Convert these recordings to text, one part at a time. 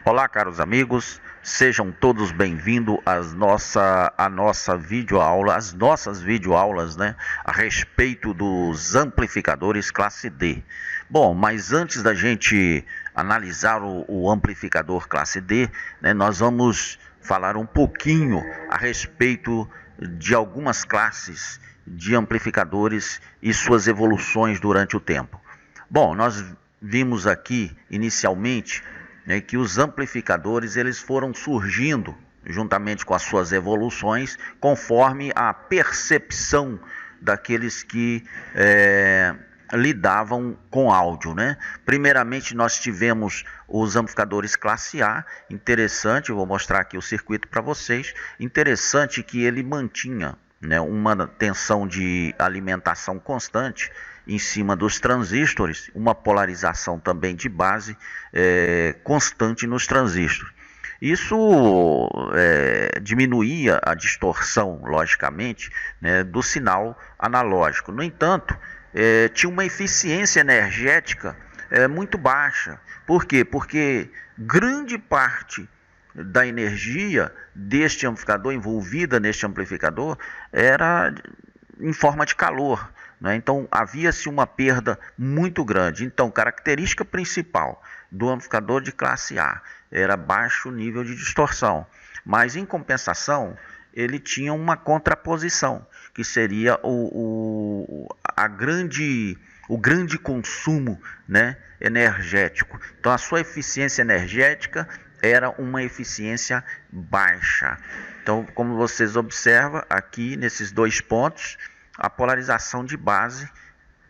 Olá, caros amigos, sejam todos bem-vindos à nossa videoaula, às nossas videoaulas, né, a respeito dos amplificadores classe D. Bom, mas antes da gente analisar o amplificador classe D, né, nós vamos falar um pouquinho a respeito de algumas classes de amplificadores e suas evoluções durante o tempo. Bom, nós vimos aqui inicialmente, né, que os amplificadores eles foram surgindo juntamente com as suas evoluções conforme a percepção daqueles que lidavam com áudio, né? Primeiramente nós tivemos os amplificadores classe A, interessante, eu vou mostrar aqui o circuito para vocês, interessante que ele mantinha, né, uma tensão de alimentação constante em cima dos transistores, uma polarização também de base constante nos transistores. Isso diminuía a distorção, logicamente, né, do sinal analógico. No entanto, tinha uma eficiência energética muito baixa. Por quê? Porque grande parte da energia deste amplificador, envolvida neste amplificador, era em forma de calor. Né? Então havia-se uma perda muito grande. Então, característica principal do amplificador de classe A era baixo nível de distorção, mas em compensação ele tinha uma contraposição, que seria o grande consumo, né, energético. Então a sua eficiência energética era uma eficiência baixa. Então, como vocês observam aqui nesses dois pontos, a polarização de base,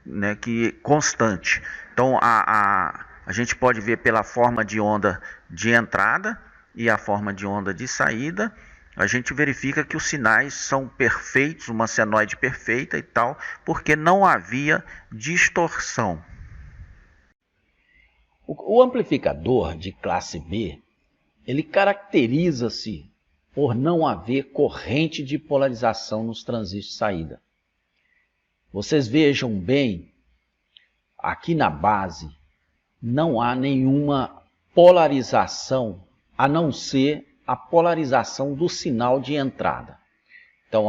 né, que constante. Então a gente pode ver pela forma de onda de entrada e a forma de onda de saída, a gente verifica que os sinais são perfeitos, uma senoide perfeita e tal, porque não havia distorção. O amplificador de classe B, ele caracteriza-se por não haver corrente de polarização nos transistores de saída. Vocês vejam bem, aqui na base não há nenhuma polarização, a não ser a polarização do sinal de entrada. Então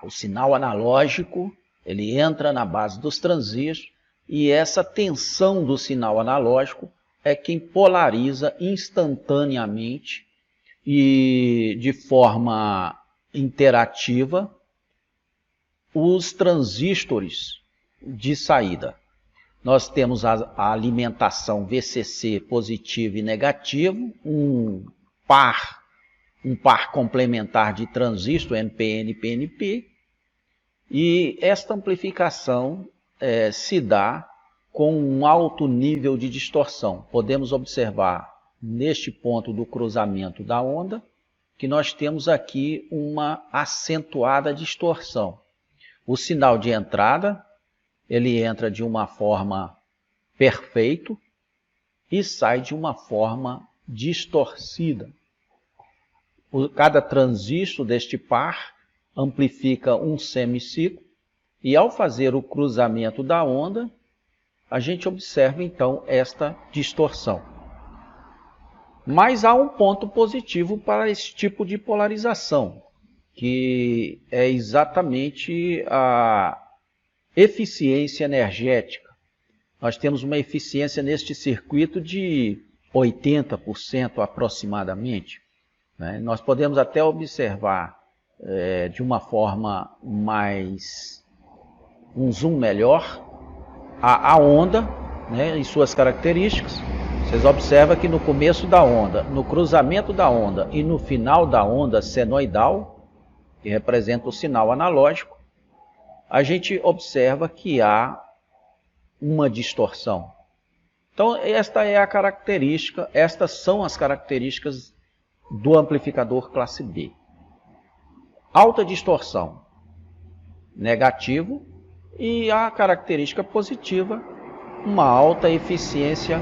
o sinal analógico, ele entra na base dos transistores e essa tensão do sinal analógico é quem polariza instantaneamente e de forma interativa os transistores de saída. Nós temos a alimentação VCC positivo e negativo, um par complementar de transistor NPN e PNP, e esta amplificação se dá com um alto nível de distorção. Podemos observar neste ponto do cruzamento da onda que nós temos aqui uma acentuada distorção. O sinal de entrada, ele entra de uma forma perfeita e sai de uma forma distorcida. Cada transistor deste par amplifica um semiciclo e ao fazer o cruzamento da onda, a gente observa então esta distorção. Mas há um ponto positivo para esse tipo de polarização, que é exatamente a eficiência energética. Nós temos uma eficiência neste circuito de 80% aproximadamente. Né? Nós podemos até observar de uma forma mais, um zoom melhor, a onda, né, e suas características. Vocês observam que no começo da onda, no cruzamento da onda e no final da onda senoidal, que representa o sinal analógico, a gente observa que há uma distorção. Então, esta é a característica, estas são as características do amplificador classe B. Alta distorção, negativo, e a característica positiva, uma alta eficiência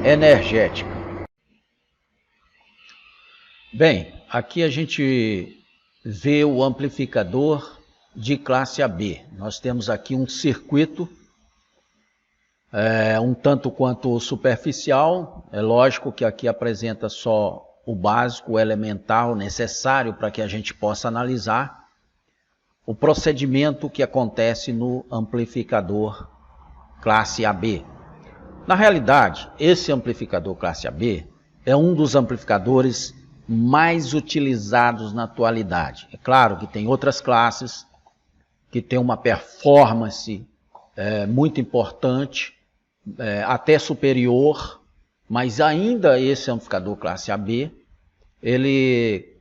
energética. Bem, aqui a gente vê o amplificador de classe AB. Nós temos aqui um circuito um tanto quanto superficial. É lógico que aqui apresenta só o básico, o elementar, o necessário para que a gente possa analisar o procedimento que acontece no amplificador classe AB. Na realidade, esse amplificador classe AB é um dos amplificadores mais utilizados na atualidade. É claro que tem outras classes que têm uma performance muito importante, até superior, mas ainda esse amplificador classe AB, ele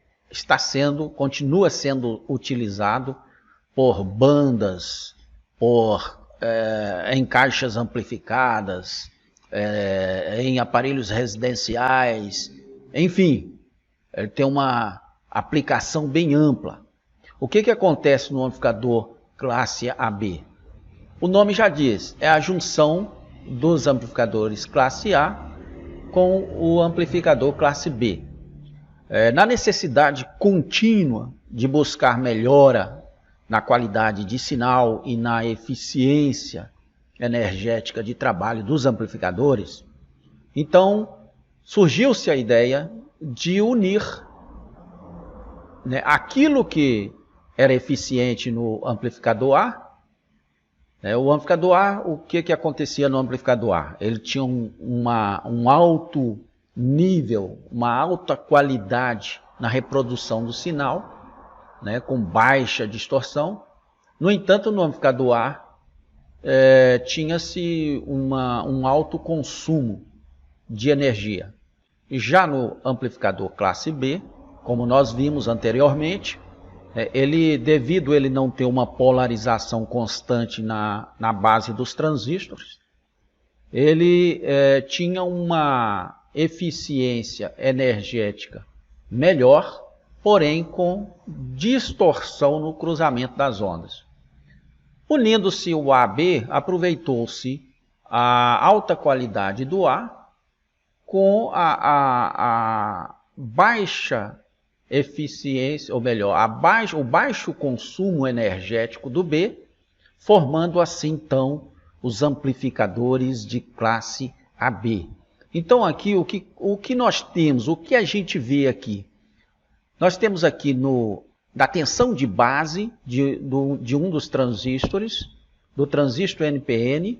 continua sendo utilizado por bandas, em caixas amplificadas, em aparelhos residenciais, enfim, ele tem uma aplicação bem ampla. O que acontece no amplificador classe AB? O nome já diz, é a junção dos amplificadores classe A com o amplificador classe B. Na necessidade contínua de buscar melhora na qualidade de sinal e na eficiência energética de trabalho dos amplificadores, então surgiu-se a ideia de unir, aquilo que era eficiente no amplificador A. O amplificador A, o que acontecia no amplificador A? Ele tinha um alto nível, uma alta qualidade na reprodução do sinal, com baixa distorção. No entanto, no amplificador A, tinha-se um alto consumo de energia. E já no amplificador classe B, como nós vimos anteriormente, devido a ele não ter uma polarização constante na base dos transistores, ele tinha uma eficiência energética melhor, porém com distorção no cruzamento das ondas. Unindo-se o AB, aproveitou-se a alta qualidade do A com a baixa eficiência, ou melhor, o baixo consumo energético do B, formando assim então os amplificadores de classe AB. Então aqui o que nós temos, o que a gente vê aqui? Nós temos aqui da tensão de base de um dos transistores, do transistor NPN,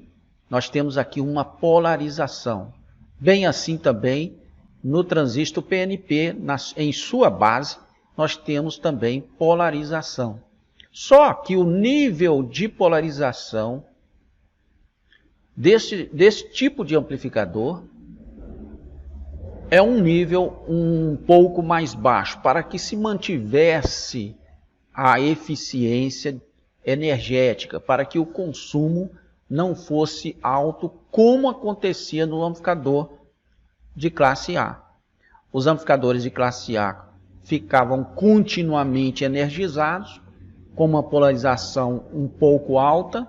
nós temos aqui uma polarização. Bem assim também no transistor PNP, em sua base, nós temos também polarização. Só que o nível de polarização desse tipo de amplificador é um nível um pouco mais baixo, para que se mantivesse a eficiência energética, para que o consumo não fosse alto, como acontecia no amplificador de classe A. Os amplificadores de classe A ficavam continuamente energizados, com uma polarização um pouco alta,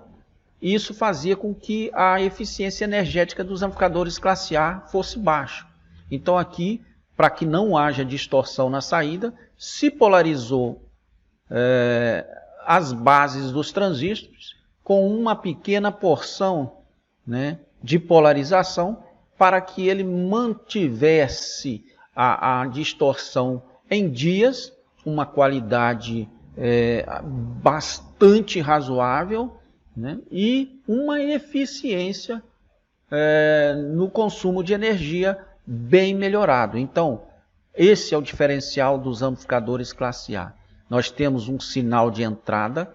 e isso fazia com que a eficiência energética dos amplificadores classe A fosse baixa. Então aqui, para que não haja distorção na saída, se polarizou as bases dos transistores com uma pequena porção de polarização, para que ele mantivesse a distorção em dias, uma qualidade bastante razoável, e uma eficiência no consumo de energia bem melhorado. Então, esse é o diferencial dos amplificadores classe A. Nós temos um sinal de entrada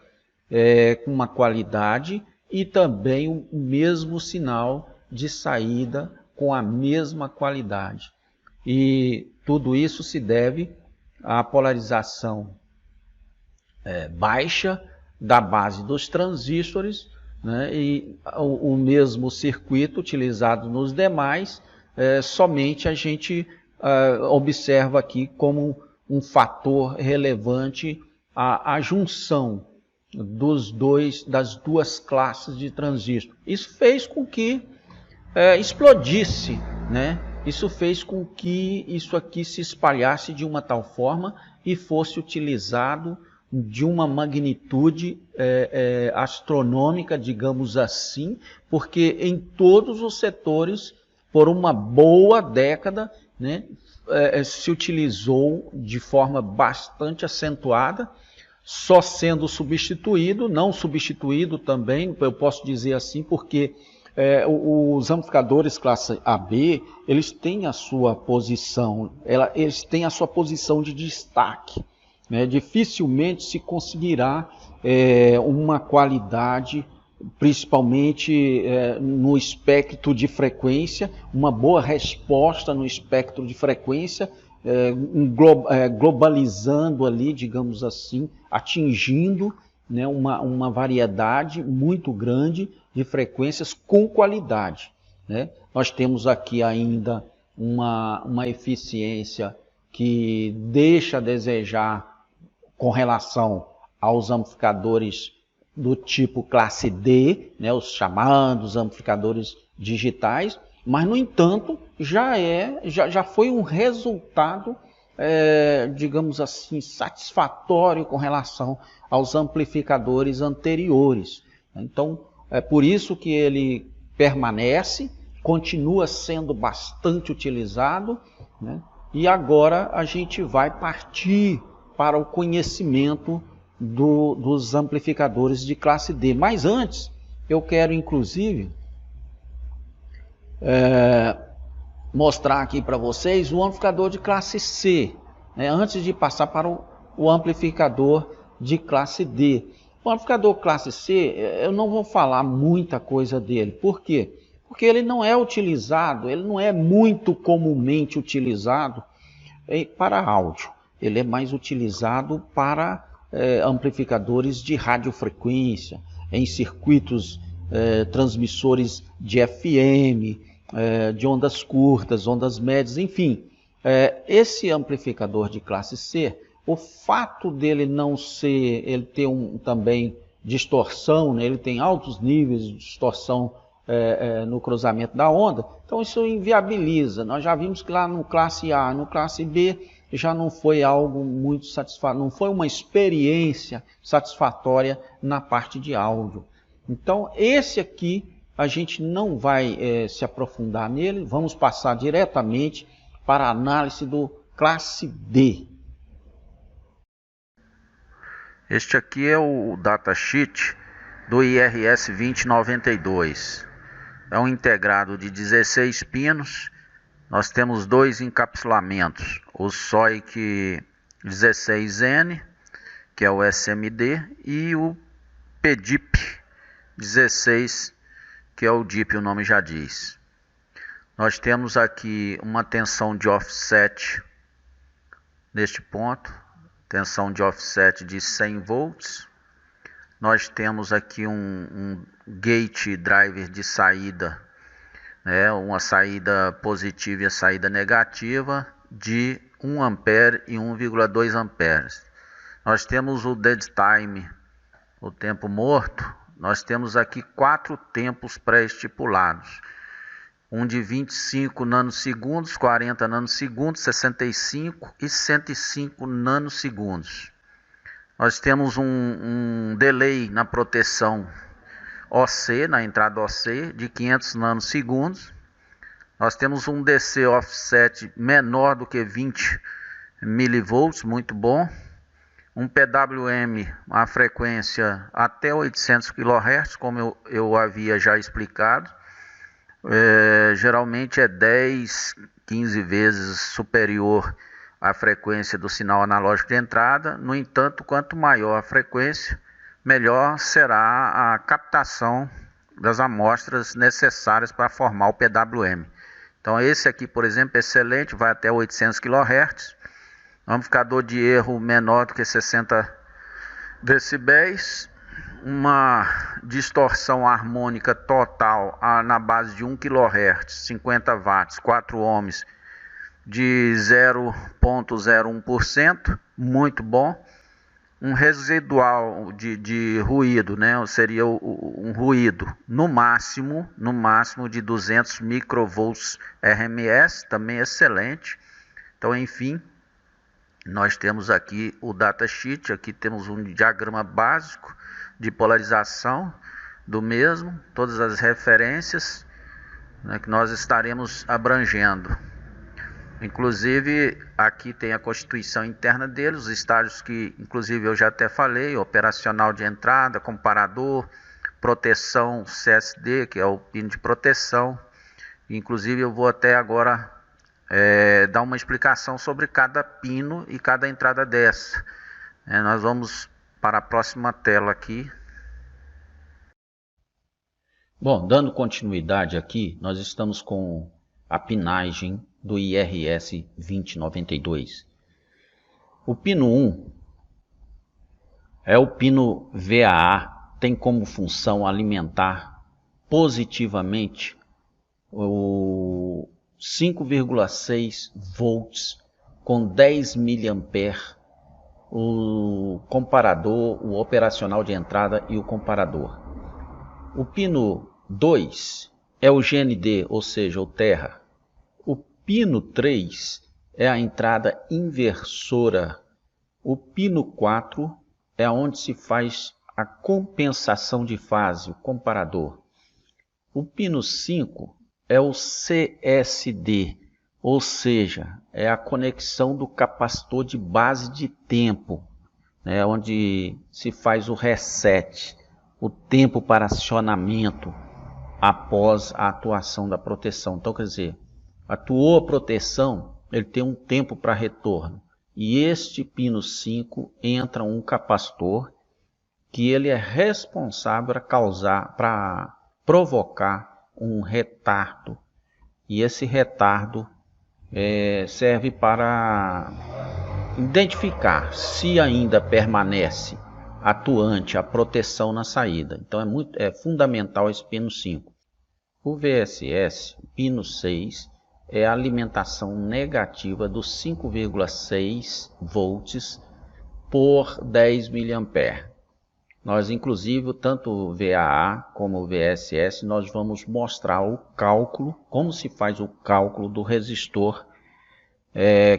com uma qualidade e também o mesmo sinal de saída com a mesma qualidade. E tudo isso se deve à polarização baixa da base dos transistores, e o mesmo circuito utilizado nos demais. Somente a gente observa aqui como um fator relevante a junção das duas classes de transistor. Isso fez com que explodisse, Isso fez com que isso aqui se espalhasse de uma tal forma e fosse utilizado de uma magnitude astronômica, digamos assim, porque em todos os setores, por uma boa década, né, se utilizou de forma bastante acentuada, só sendo substituído, não substituído também, eu posso dizer assim, porque os amplificadores classe AB, eles têm a sua posição, eles têm a sua posição de destaque, né? Dificilmente se conseguirá uma qualidade, principalmente no espectro de frequência, uma boa resposta no espectro de frequência, globalizando ali, digamos assim, atingindo, né, uma variedade muito grande de frequências com qualidade, né? Nós temos aqui ainda uma eficiência que deixa a desejar com relação aos amplificadores do tipo classe D, né, os chamados amplificadores digitais, mas, no entanto, já foi um resultado, digamos assim, satisfatório com relação aos amplificadores anteriores. Então, é por isso que ele permanece, continua sendo bastante utilizado, né? E agora a gente vai partir para o conhecimento dos amplificadores de classe D. Mas antes, eu quero inclusive mostrar aqui para vocês o amplificador de classe C, né, antes de passar para o amplificador de classe D. O amplificador classe C, eu não vou falar muita coisa dele. Por quê? Porque ele não é utilizado, ele não é muito comumente utilizado para áudio. Ele é mais utilizado para amplificadores de radiofrequência, em circuitos transmissores de FM, de ondas curtas, ondas médias, enfim. Esse amplificador de classe C, o fato dele não ser, ele ter também distorção, né? Ele tem altos níveis de distorção no cruzamento da onda, então isso inviabiliza. Nós já vimos que lá no classe A, no classe B, já não foi algo muito satisfatório, não foi uma experiência satisfatória na parte de áudio. Então, esse aqui, a gente não vai se aprofundar nele, vamos passar diretamente para a análise do classe D. Este aqui é o datasheet do IRS 2092. É um integrado de 16 pinos. Nós temos dois encapsulamentos, o SOIC 16N, que é o SMD, e o PDIP 16, que é o DIP, o nome já diz. Nós temos aqui uma tensão de offset neste ponto, tensão de offset de 100 volts. Nós temos aqui um gate driver de saída, né, uma saída positiva e a saída negativa de 1 ampere e 1,2 amperes. Nós temos o dead time, o tempo morto. Nós temos aqui 4 tempos pré-estipulados. Um de 25 nanosegundos, 40 nanosegundos, 65 e 105 nanosegundos. Nós temos um delay na proteção OC, na entrada OC, de 500 nanosegundos. Nós temos um DC offset menor do que 20 milivolts, muito bom. Um PWM, a frequência até 800 kHz, como eu havia já explicado. Geralmente é 10, 15 vezes superior à frequência do sinal analógico de entrada. No entanto, quanto maior a frequência, melhor será a captação das amostras necessárias para formar o PWM. Então esse aqui, por exemplo, é excelente, vai até 800 kHz. Amplificador de erro menor do que 60 decibéis. Uma distorção harmônica total na base de 1 kHz, 50 watts, 4 ohms, de 0,01%, muito bom. Um residual de ruído, né? Seria um ruído no máximo de 200 microvolts RMS, também excelente. Então, enfim, nós temos aqui o datasheet, aqui temos um diagrama básico de polarização do mesmo, todas as referências, né, que nós estaremos abrangendo. Inclusive aqui tem a constituição interna deles, os estágios que inclusive eu já até falei, operacional de entrada, comparador, proteção CSD, que é o pino de proteção. Inclusive eu vou até agora dar uma explicação sobre cada pino e cada entrada dessa. Nós vamos para a próxima tela aqui. Bom, dando continuidade aqui, nós estamos com a pinagem do IRS 2092. O pino 1 é o pino VAA, tem como função alimentar positivamente o 5,6 volts com 10 mA, o comparador, o operacional de entrada e o comparador. O pino 2 é o GND, ou seja, o terra. O pino 3 é a entrada inversora. O pino 4 é onde se faz a compensação de fase, o comparador. O pino 5 é o CSD, ou seja, é a conexão do capacitor de base de tempo, né, onde se faz o reset, o tempo para acionamento após a atuação da proteção. Então, quer dizer, atuou a proteção, ele tem um tempo para retorno. E este pino 5 entra um capacitor que ele é responsável para provocar um retardo. E esse retardo serve para identificar se ainda permanece atuante a proteção na saída. Então é fundamental esse pino 5. O VSS, pino 6, é a alimentação negativa dos 5,6 volts por 10 mA. Nós, inclusive, tanto o VAA como o VSS, nós vamos mostrar o cálculo, como se faz o cálculo do resistor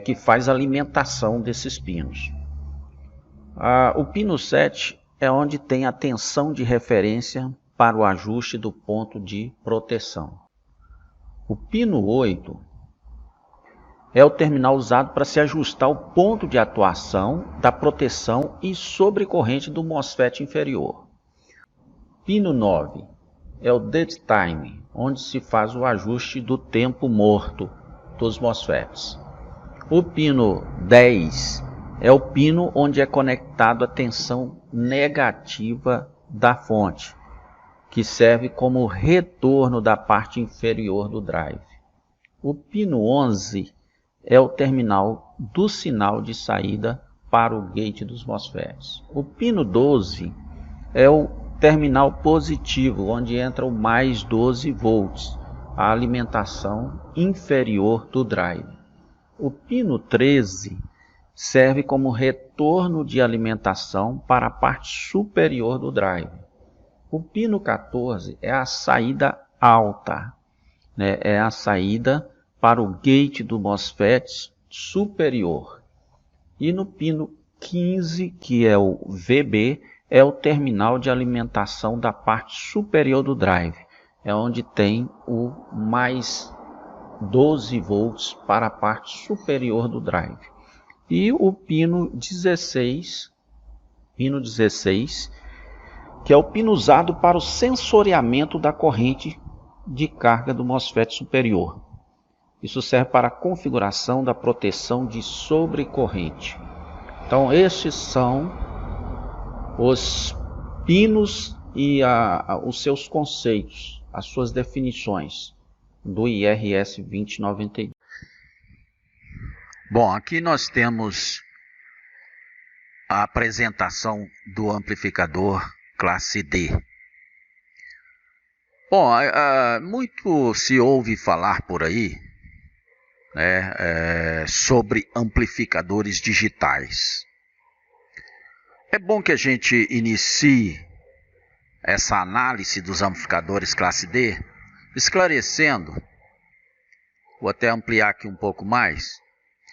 que faz a alimentação desses pinos. O pino 7 é onde tem a tensão de referência para o ajuste do ponto de proteção. O pino 8 é o terminal usado para se ajustar o ponto de atuação da proteção e sobrecorrente do MOSFET inferior. Pino 9 é o dead time, onde se faz o ajuste do tempo morto dos MOSFETs. O pino 10 é o pino onde é conectado a tensão negativa da fonte, que serve como retorno da parte inferior do drive. O pino 11 é o terminal do sinal de saída para o gate dos MOSFETs. O pino 12 é o terminal positivo, onde entra o mais 12 volts, a alimentação inferior do drive. O pino 13 serve como retorno de alimentação para a parte superior do drive. O pino 14 é a saída alta, né? É a saída para o gate do MOSFET superior. E no pino 15, que é o VB, é o terminal de alimentação da parte superior do drive. É onde tem o mais 12 volts para a parte superior do drive. E o pino 16, que é o pino usado para o sensoriamento da corrente de carga do MOSFET superior. Isso serve para a configuração da proteção de sobrecorrente. Então, estes são os pinos e os seus conceitos, as suas definições do IRS 2092. Bom, aqui nós temos a apresentação do amplificador classe D. Bom, muito se ouve falar por aí, né, sobre amplificadores digitais. É bom que a gente inicie essa análise dos amplificadores classe D, esclarecendo, vou até ampliar aqui um pouco mais,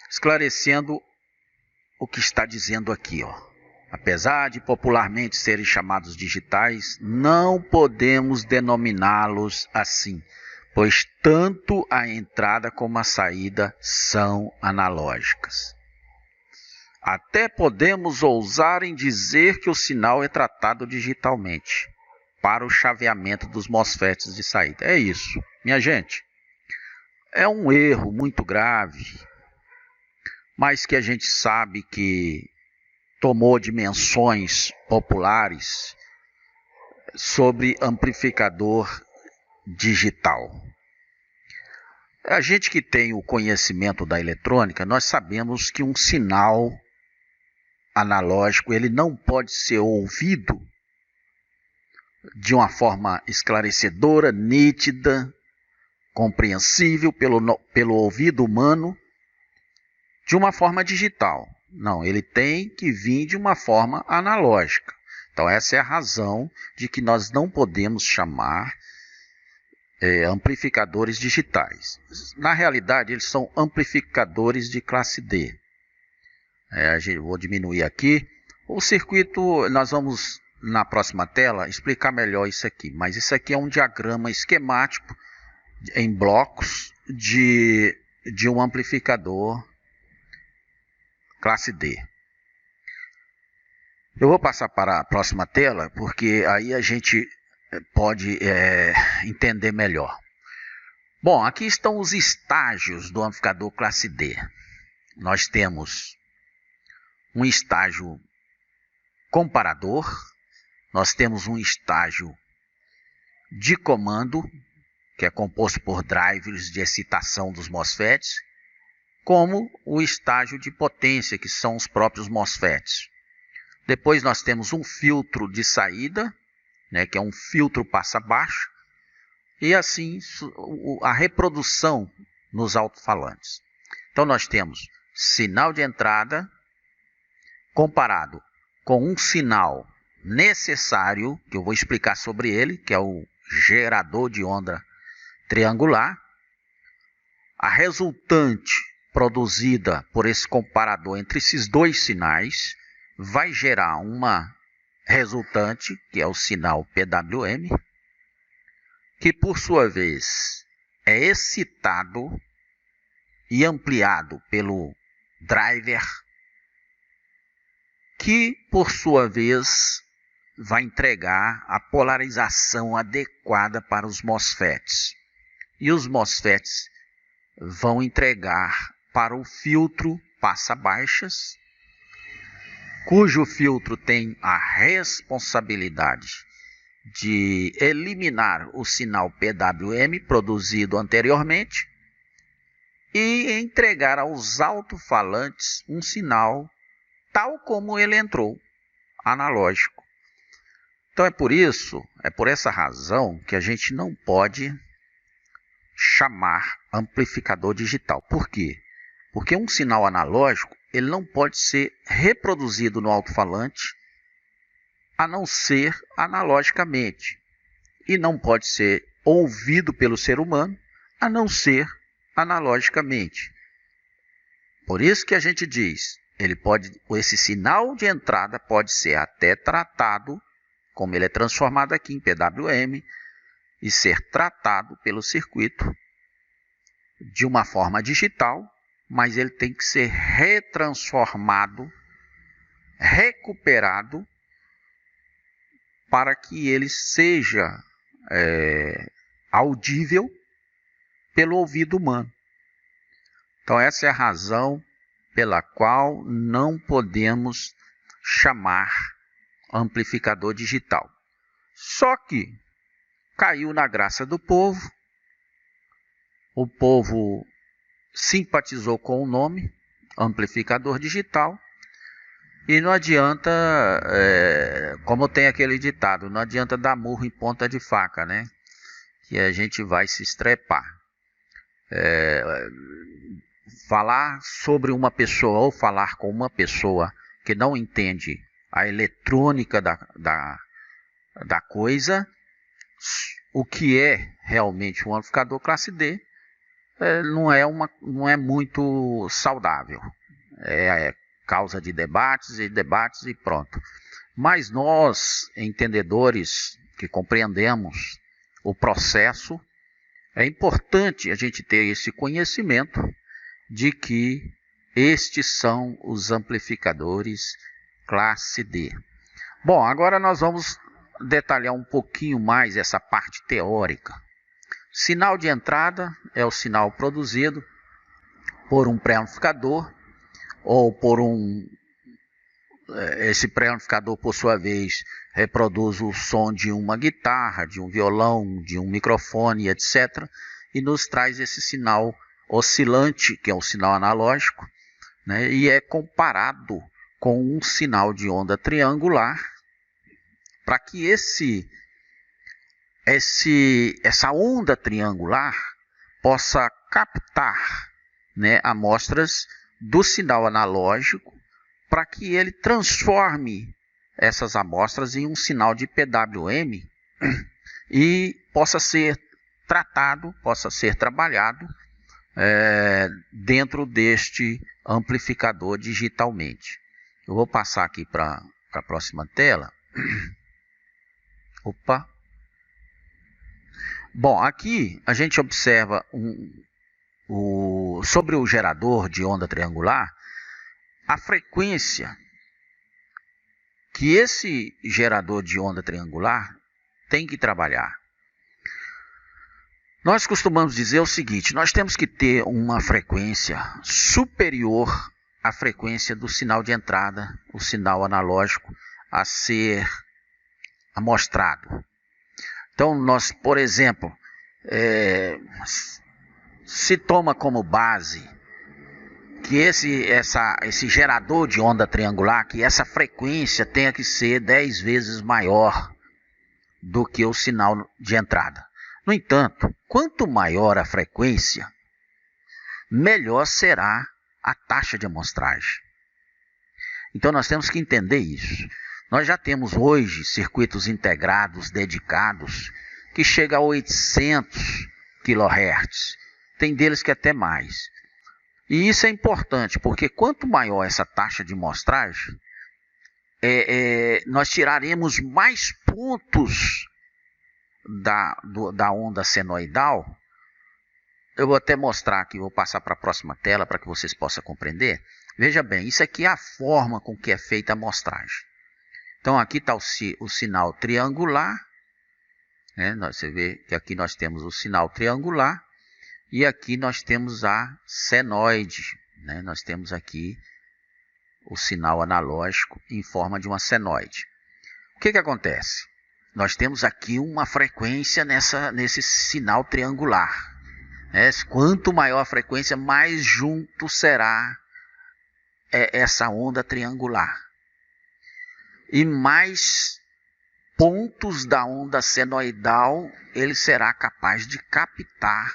esclarecendo o que está dizendo aqui, ó. Apesar de popularmente serem chamados digitais, não podemos denominá-los assim, pois tanto a entrada como a saída são analógicas. Até podemos ousar em dizer que o sinal é tratado digitalmente para o chaveamento dos MOSFETs de saída. É isso, minha gente. É um erro muito grave, mas que a gente sabe que tomou dimensões populares sobre amplificador digital. A gente que tem o conhecimento da eletrônica, nós sabemos que um sinal analógico ele não pode ser ouvido de uma forma esclarecedora, nítida, compreensível pelo ouvido humano, de uma forma digital. Não, ele tem que vir de uma forma analógica. Então essa é a razão de que nós não podemos chamar amplificadores digitais. Na realidade, eles são amplificadores de classe D. Vou diminuir aqui. O circuito, nós vamos na próxima tela explicar melhor isso aqui. Mas isso aqui é um diagrama esquemático em blocos de um amplificador classe D. Eu vou passar para a próxima tela, porque aí a gente pode entender melhor. Bom, aqui estão os estágios do amplificador classe D. Nós temos um estágio comparador, nós temos um estágio de comando, que é composto por drivers de excitação dos MOSFETs, como o estágio de potência, que são os próprios MOSFETs. Depois nós temos um filtro de saída, que é um filtro passa-baixo, e assim a reprodução nos alto-falantes. Então nós temos sinal de entrada comparado com um sinal necessário, que eu vou explicar sobre ele, que é o gerador de onda triangular. A resultante produzida por esse comparador entre esses dois sinais vai gerar uma resultante, que é o sinal PWM, que por sua vez é excitado e ampliado pelo driver, que por sua vez vai entregar a polarização adequada para os MOSFETs. E os MOSFETs vão entregar para o filtro passa-baixas, cujo filtro tem a responsabilidade de eliminar o sinal PWM produzido anteriormente e entregar aos alto-falantes um sinal tal como ele entrou, analógico. Então é por essa razão que a gente não pode chamar amplificador digital. Por quê? Porque um sinal analógico ele não pode ser reproduzido no alto-falante a não ser analogicamente. E não pode ser ouvido pelo ser humano a não ser analogicamente. Por isso que a gente diz, esse sinal de entrada pode ser até tratado, como ele é transformado aqui em PWM, e ser tratado pelo circuito de uma forma digital, mas ele tem que ser retransformado, recuperado, para que ele seja audível pelo ouvido humano. Então essa é a razão pela qual não podemos chamar amplificador digital. Só que caiu na graça do povo, o povo simpatizou com o nome, amplificador digital, e não adianta, como tem aquele ditado, não adianta dar murro em ponta de faca, né? Que a gente vai se estrepar. Falar sobre uma pessoa ou falar com uma pessoa que não entende a eletrônica da coisa, o que é realmente um amplificador classe D, não é muito saudável. causa de debates e pronto. Mas nós, entendedores que compreendemos o processo, é importante a gente ter esse conhecimento de que estes são os amplificadores classe D. Bom, agora nós vamos detalhar um pouquinho mais essa parte teórica. Sinal de entrada é o sinal produzido por um pré-amplificador ou por esse pré-amplificador, por sua vez, reproduz o som de uma guitarra, de um violão, de um microfone, etc. E nos traz esse sinal oscilante, que é um sinal analógico, né? E é comparado com um sinal de onda triangular, para que essa onda triangular possa captar, né, amostras do sinal analógico, para que ele transforme essas amostras em um sinal de PWM e possa ser tratado, possa ser trabalhado dentro deste amplificador digitalmente. Eu vou passar aqui para a próxima tela. Opa! Bom, aqui a gente observa sobre o gerador de onda triangular, a frequência que esse gerador de onda triangular tem que trabalhar. Nós costumamos dizer o seguinte: nós temos que ter uma frequência superior à frequência do sinal de entrada, o sinal analógico a ser amostrado. Então, nós, por exemplo, se toma como base que esse gerador de onda triangular, que essa frequência tenha que ser 10 vezes maior do que o sinal de entrada. No entanto, quanto maior a frequência, melhor será a taxa de amostragem. Então nós temos que entender isso. Nós já temos hoje circuitos integrados dedicados que chegam a 800 kHz. Tem deles que até mais. E isso é importante, porque quanto maior essa taxa de amostragem, nós tiraremos mais pontos da onda senoidal. Eu vou até mostrar aqui, vou passar para a próxima tela para que vocês possam compreender. Veja bem, isso aqui é a forma com que é feita a amostragem. Então aqui está o sinal triangular, né? Você vê que aqui nós temos o sinal triangular. E aqui nós temos a senoide, né? Nós temos aqui o sinal analógico em forma de uma senoide. O que acontece? Nós temos aqui uma frequência nesse sinal triangular, né? Quanto maior a frequência, mais junto será essa onda triangular. E mais pontos da onda senoidal ele será capaz de captar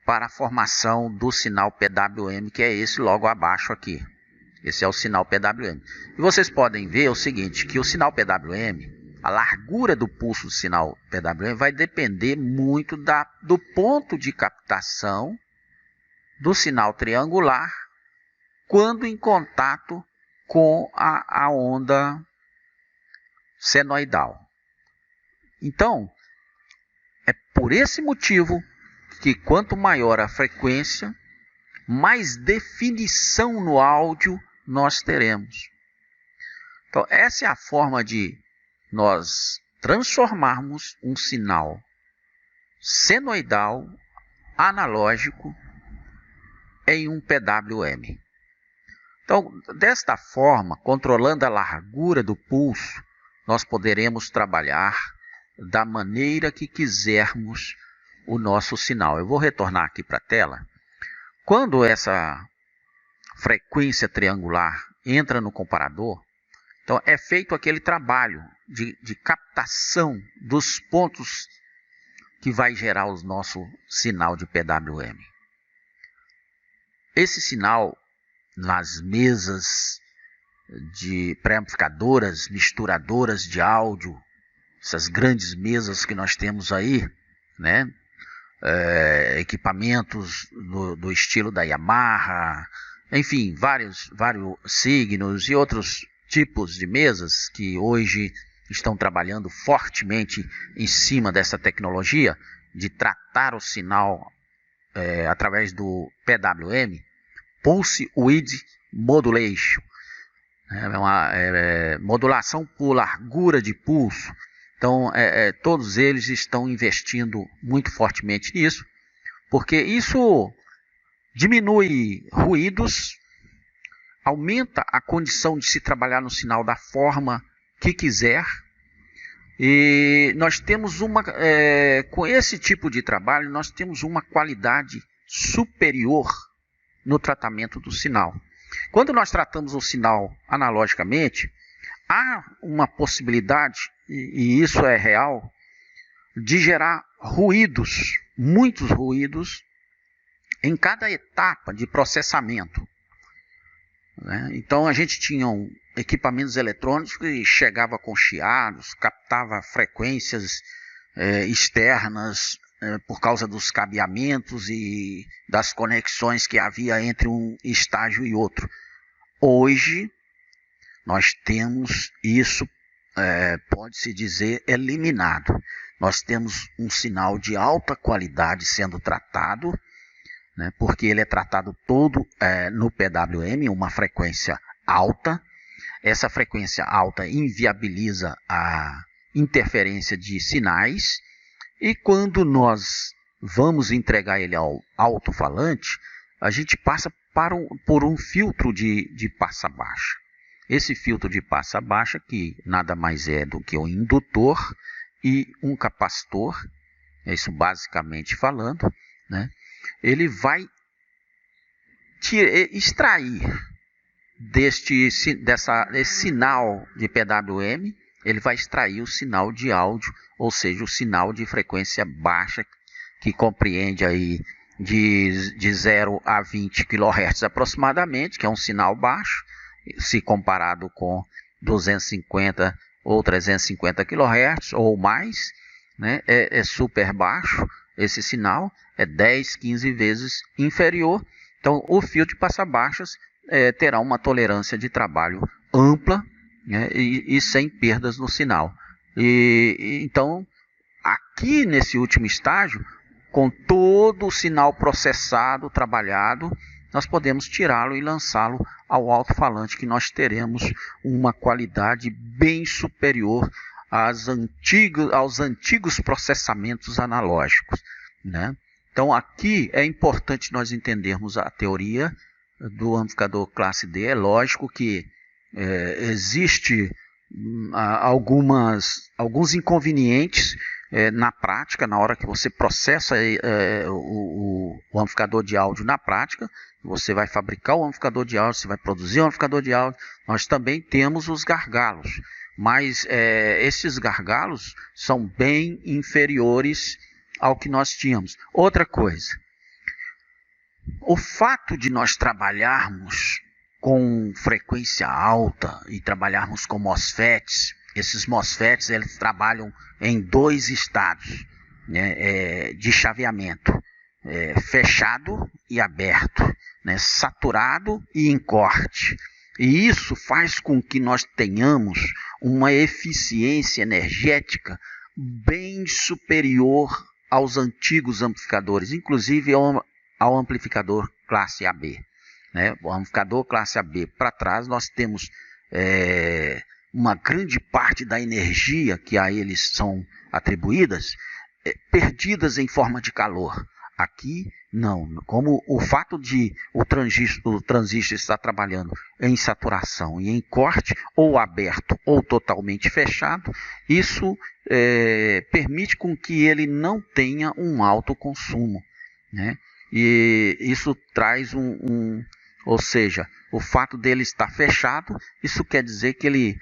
para a formação do sinal PWM, que é esse logo abaixo aqui. Esse é o sinal PWM. E vocês podem ver o seguinte, que o sinal PWM, a largura do pulso do sinal PWM vai depender muito do ponto de captação do sinal triangular quando em contato com a onda senoidal. Então, é por esse motivo que quanto maior a frequência, mais definição no áudio nós teremos. Então, essa é a forma de nós transformarmos um sinal senoidal analógico em um PWM. Então, desta forma, controlando a largura do pulso, nós poderemos trabalhar da maneira que quisermos o nosso sinal. Eu vou retornar aqui para a tela. Quando essa frequência triangular entra no comparador, então é feito aquele trabalho de captação dos pontos que vai gerar o nosso sinal de PWM. Esse sinal, nas mesas de pré-amplificadoras, misturadoras de áudio, essas grandes mesas que nós temos aí, né? Equipamentos do estilo da Yamaha, enfim, vários signos e outros tipos de mesas que hoje estão trabalhando fortemente em cima dessa tecnologia de tratar o sinal através do PWM, Pulse Width Modulation, modulação por largura de pulso. Então, todos eles estão investindo muito fortemente nisso, porque isso diminui ruídos, aumenta a condição de se trabalhar no sinal da forma que quiser. E nós temos com esse tipo de trabalho, nós temos uma qualidade superior no tratamento do sinal. Quando nós tratamos o sinal analogicamente, há uma possibilidade, e isso é real, de gerar ruídos, muitos ruídos, em cada etapa de processamento. Então a gente tinha equipamentos eletrônicos que chegava com chiados, captava frequências externas por causa dos cabeamentos e das conexões que havia entre um estágio e outro. Hoje nós temos isso, pode-se dizer, eliminado. Nós temos um sinal de alta qualidade sendo tratado, porque ele é tratado todo no PWM, uma frequência alta. Essa frequência alta inviabiliza a interferência de sinais, e quando nós vamos entregar ele ao alto-falante, a gente passa por um filtro de passa baixa. Esse filtro de passa baixa, que nada mais é do que um indutor e um capacitor, isso basicamente falando, ele vai extrair desse sinal de PWM, ele vai extrair o sinal de áudio, ou seja, o sinal de frequência baixa, que compreende aí de 0 a 20 kHz aproximadamente, que é um sinal baixo, se comparado com 250 ou 350 kHz ou mais, é super baixo. Esse sinal é 10, 15 vezes inferior. Então, o filtro de passa-baixas terá uma tolerância de trabalho ampla, e sem perdas no sinal. Então, aqui nesse último estágio, com todo o sinal processado, trabalhado, nós podemos tirá-lo e lançá-lo ao alto-falante, que nós teremos uma qualidade bem superior aos antigos processamentos analógicos. Então, aqui é importante nós entendermos a teoria do amplificador classe D. É lógico que existe alguns inconvenientes na prática, na hora que você processa o amplificador de áudio na prática. Você vai fabricar o amplificador de áudio, você vai produzir o amplificador de áudio. Nós também temos os gargalos, mas esses gargalos são bem inferiores ao que nós tínhamos. Outra coisa, o fato de nós trabalharmos com frequência alta e trabalharmos com MOSFETs, esses MOSFETs eles trabalham em 2 estados de chaveamento, fechado e aberto, saturado e em corte. E isso faz com que nós tenhamos uma eficiência energética bem superior aos antigos amplificadores, inclusive ao amplificador classe AB. O amplificador classe AB, para trás, nós temos uma grande parte da energia que a eles são atribuídas perdidas em forma de calor. Aqui, não. Como o fato de o transistor estar trabalhando em saturação e em corte, ou aberto ou totalmente fechado, isso permite com que ele não tenha um alto consumo. E isso traz ou seja, o fato dele estar fechado, isso quer dizer que ele,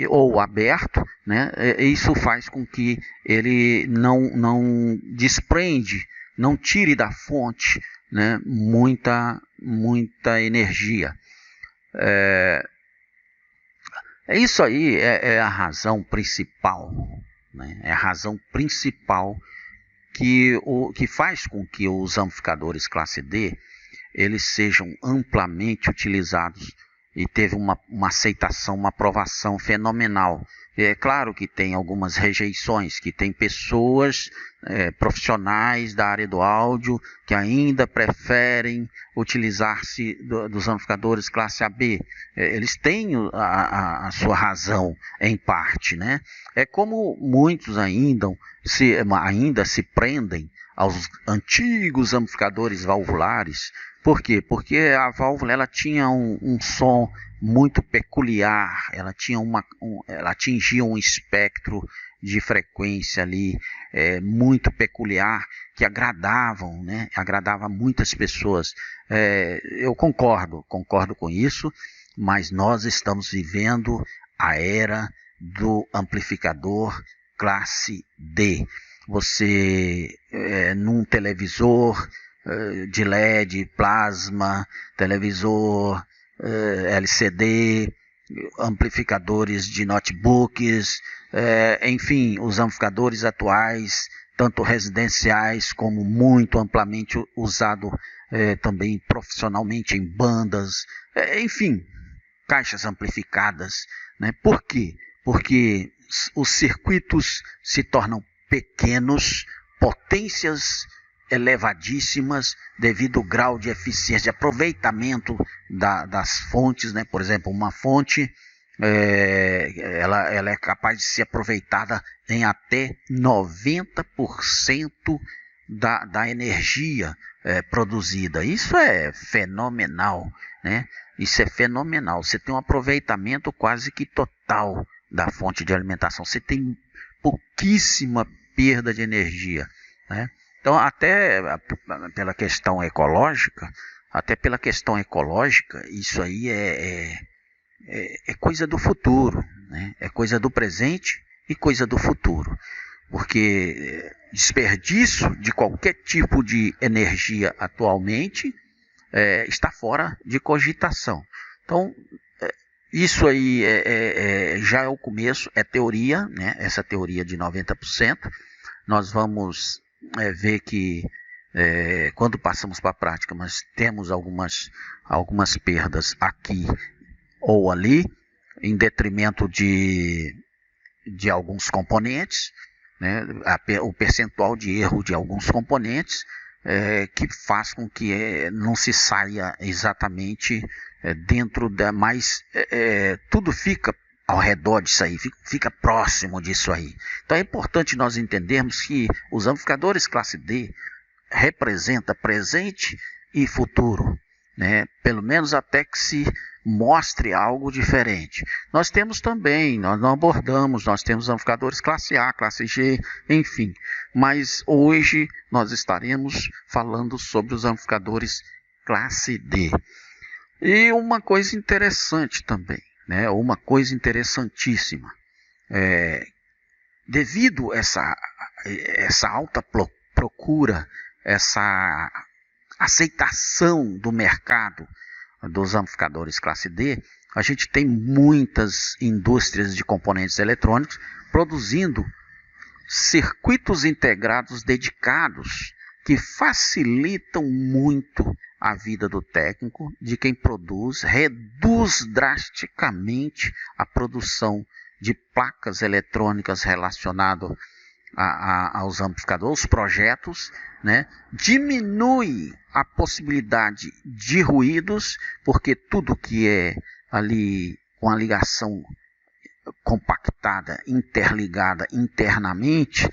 ou aberto, isso faz com que ele não desprende, não tire da fonte muita energia. Isso aí é a razão principal, é a razão principal que faz com que os amplificadores classe D eles sejam amplamente utilizados e teve uma aceitação, uma aprovação fenomenal. É claro que tem algumas rejeições, que tem pessoas profissionais da área do áudio que ainda preferem utilizar-se dos amplificadores classe AB. Eles têm a sua razão em parte, né? É como muitos ainda se prendem aos antigos amplificadores valvulares. Por quê? Porque a válvula ela tinha um som muito peculiar, ela atingia um espectro de frequência ali muito peculiar, que agradavam, né? Agradava muitas pessoas. Eu concordo com isso, mas nós estamos vivendo a era do amplificador classe D. Você, num televisor de LED, plasma, televisor LCD, amplificadores de notebooks, enfim, os amplificadores atuais, tanto residenciais como muito amplamente usado também profissionalmente em bandas, enfim, caixas amplificadas, né? Por quê? Porque os circuitos se tornam pequenos, potências elevadíssimas devido ao grau de eficiência, de aproveitamento das fontes, né? Por exemplo, uma fonte ela é capaz de ser aproveitada em até 90% da energia produzida. Isso é fenomenal, né? Isso é fenomenal. Você tem um aproveitamento quase que total da fonte de alimentação. Você tem pouquíssima perda de energia, né? Então, até pela questão ecológica, isso aí é coisa do futuro, né? É coisa do presente e coisa do futuro. Porque desperdício de qualquer tipo de energia atualmente está fora de cogitação. Então, isso aí já é o começo, é teoria, né? Essa teoria de 90%. Nós vamos ver que quando passamos para a prática, nós temos algumas perdas aqui ou ali, em detrimento de alguns componentes, né? O percentual de erro de alguns componentes que faz com que não se saia exatamente dentro da... Mas tudo fica ao redor disso aí, fica próximo disso aí. Então é importante nós entendermos que os amplificadores classe D representa presente e futuro, né? Pelo menos até que se mostre algo diferente. Nós temos também, nós não abordamos, nós temos amplificadores classe A, classe G, enfim. Mas hoje nós estaremos falando sobre os amplificadores classe D. E uma coisa interessante também, né? Uma coisa interessantíssima. Devido a essa alta procura, essa aceitação do mercado dos amplificadores classe D, a gente tem muitas indústrias de componentes eletrônicos produzindo circuitos integrados dedicados que facilitam muito a vida do técnico, de quem produz, reduz drasticamente a produção de placas eletrônicas relacionadas aos amplificadores, aos projetos, né? Diminui a possibilidade de ruídos, porque tudo que é ali com a ligação compactada, interligada internamente,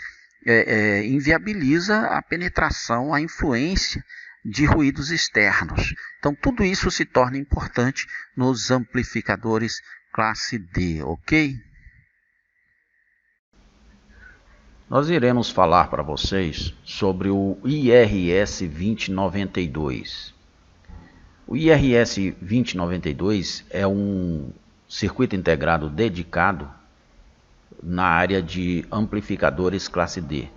inviabiliza a penetração, a influência de ruídos externos. Então tudo isso se torna importante nos amplificadores classe D, ok? Nós iremos falar para vocês sobre o IRS 2092. O IRS 2092 é um circuito integrado dedicado na área de amplificadores classe D.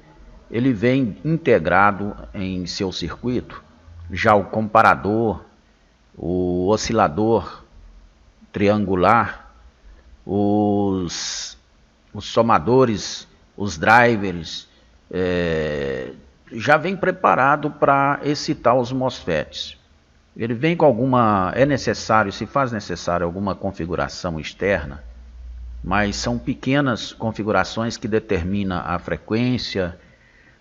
Ele vem integrado em seu circuito já o comparador, o oscilador triangular, os somadores, os drivers, já vem preparado para excitar os MOSFETs. ele vem com alguma, se faz necessário alguma configuração externa, mas são pequenas configurações que determinam a frequência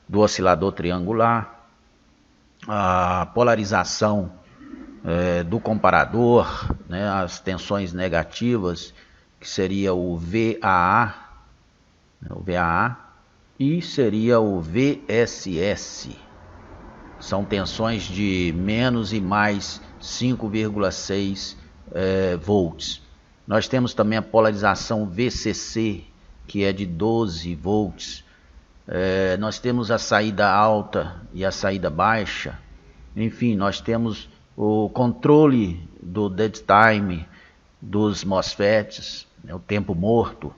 do oscilador triangular, a polarização do comparador, né, as tensões negativas, que seria o VAA, e seria o VSS. São tensões de menos e mais 5,6 volts. Nós temos também a polarização VCC, que é de 12 volts. Nós temos a saída alta e a saída baixa. Enfim, nós temos o controle do dead time dos MOSFETs, o tempo morto.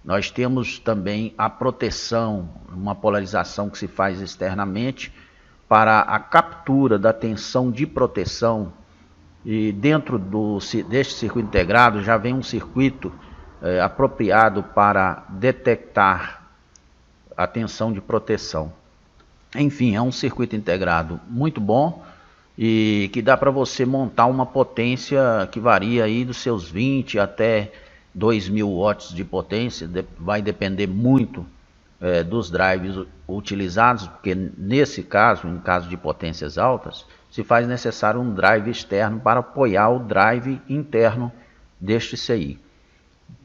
Nós temos também a proteção, uma polarização que se faz externamente para a captura da tensão de proteção. E dentro deste circuito integrado já vem um circuito apropriado para detectar a tensão de proteção. Enfim, é um circuito integrado muito bom e que dá para você montar uma potência que varia aí dos seus 20 até 2.000 watts de potência. Vai depender muito dos drives utilizados, porque nesse caso, em caso de potências altas, se faz necessário um drive externo para apoiar o drive interno deste CI,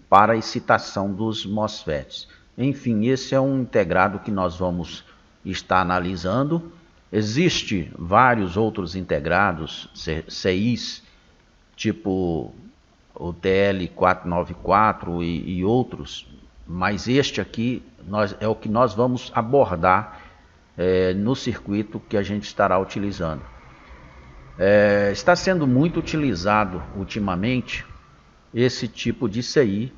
para a excitação dos MOSFETs. Enfim, esse é um integrado que nós vamos estar analisando. Existem vários outros integrados, CIs, tipo o TL494 e outros, mas este aqui é o que nós vamos abordar no circuito que a gente estará utilizando. Está sendo muito utilizado ultimamente esse tipo de CI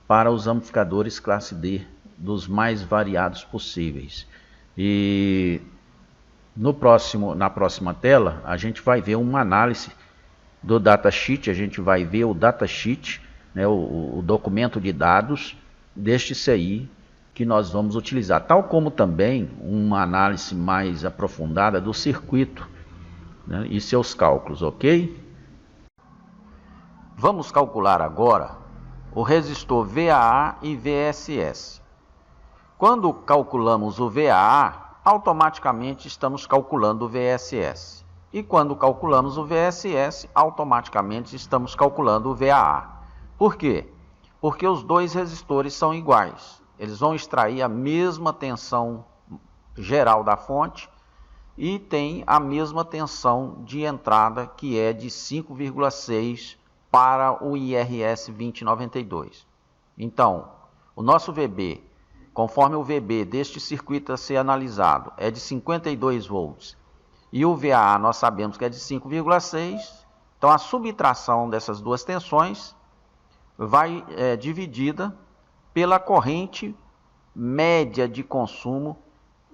para os amplificadores classe D, dos mais variados possíveis. E na próxima tela a gente vai ver uma análise do datasheet, a gente vai ver o datasheet, né, o documento de dados deste CI que nós vamos utilizar, tal como também uma análise mais aprofundada do circuito, né, e seus cálculos, ok? Vamos calcular agora o resistor VAA e VSS. Quando calculamos o VAA, automaticamente estamos calculando o VSS. E quando calculamos o VSS, automaticamente estamos calculando o VAA. Por quê? Porque os dois resistores são iguais. Eles vão extrair a mesma tensão geral da fonte e tem a mesma tensão de entrada, que é de 5,6 para o IRS 2092. Então, o nosso VB, conforme o VB deste circuito a ser analisado, é de 52 volts. E o VAA nós sabemos que é de 5,6. Então a subtração dessas duas tensões vai dividida pela corrente média de consumo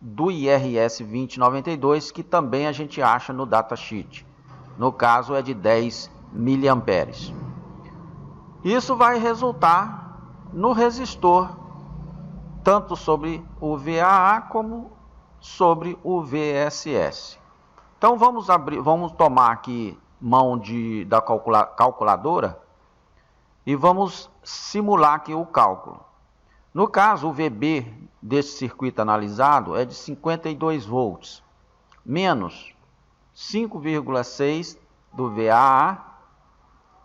do IRS 2092, que também a gente acha no datasheet. No caso é de 10 miliamperes. Isso vai resultar no resistor, tanto sobre o VAA como sobre o VSS. Então vamos tomar aqui mão da calculadora e vamos simular aqui o cálculo. No caso, o VB desse circuito analisado é de 52 volts, menos 5,6 do VAA,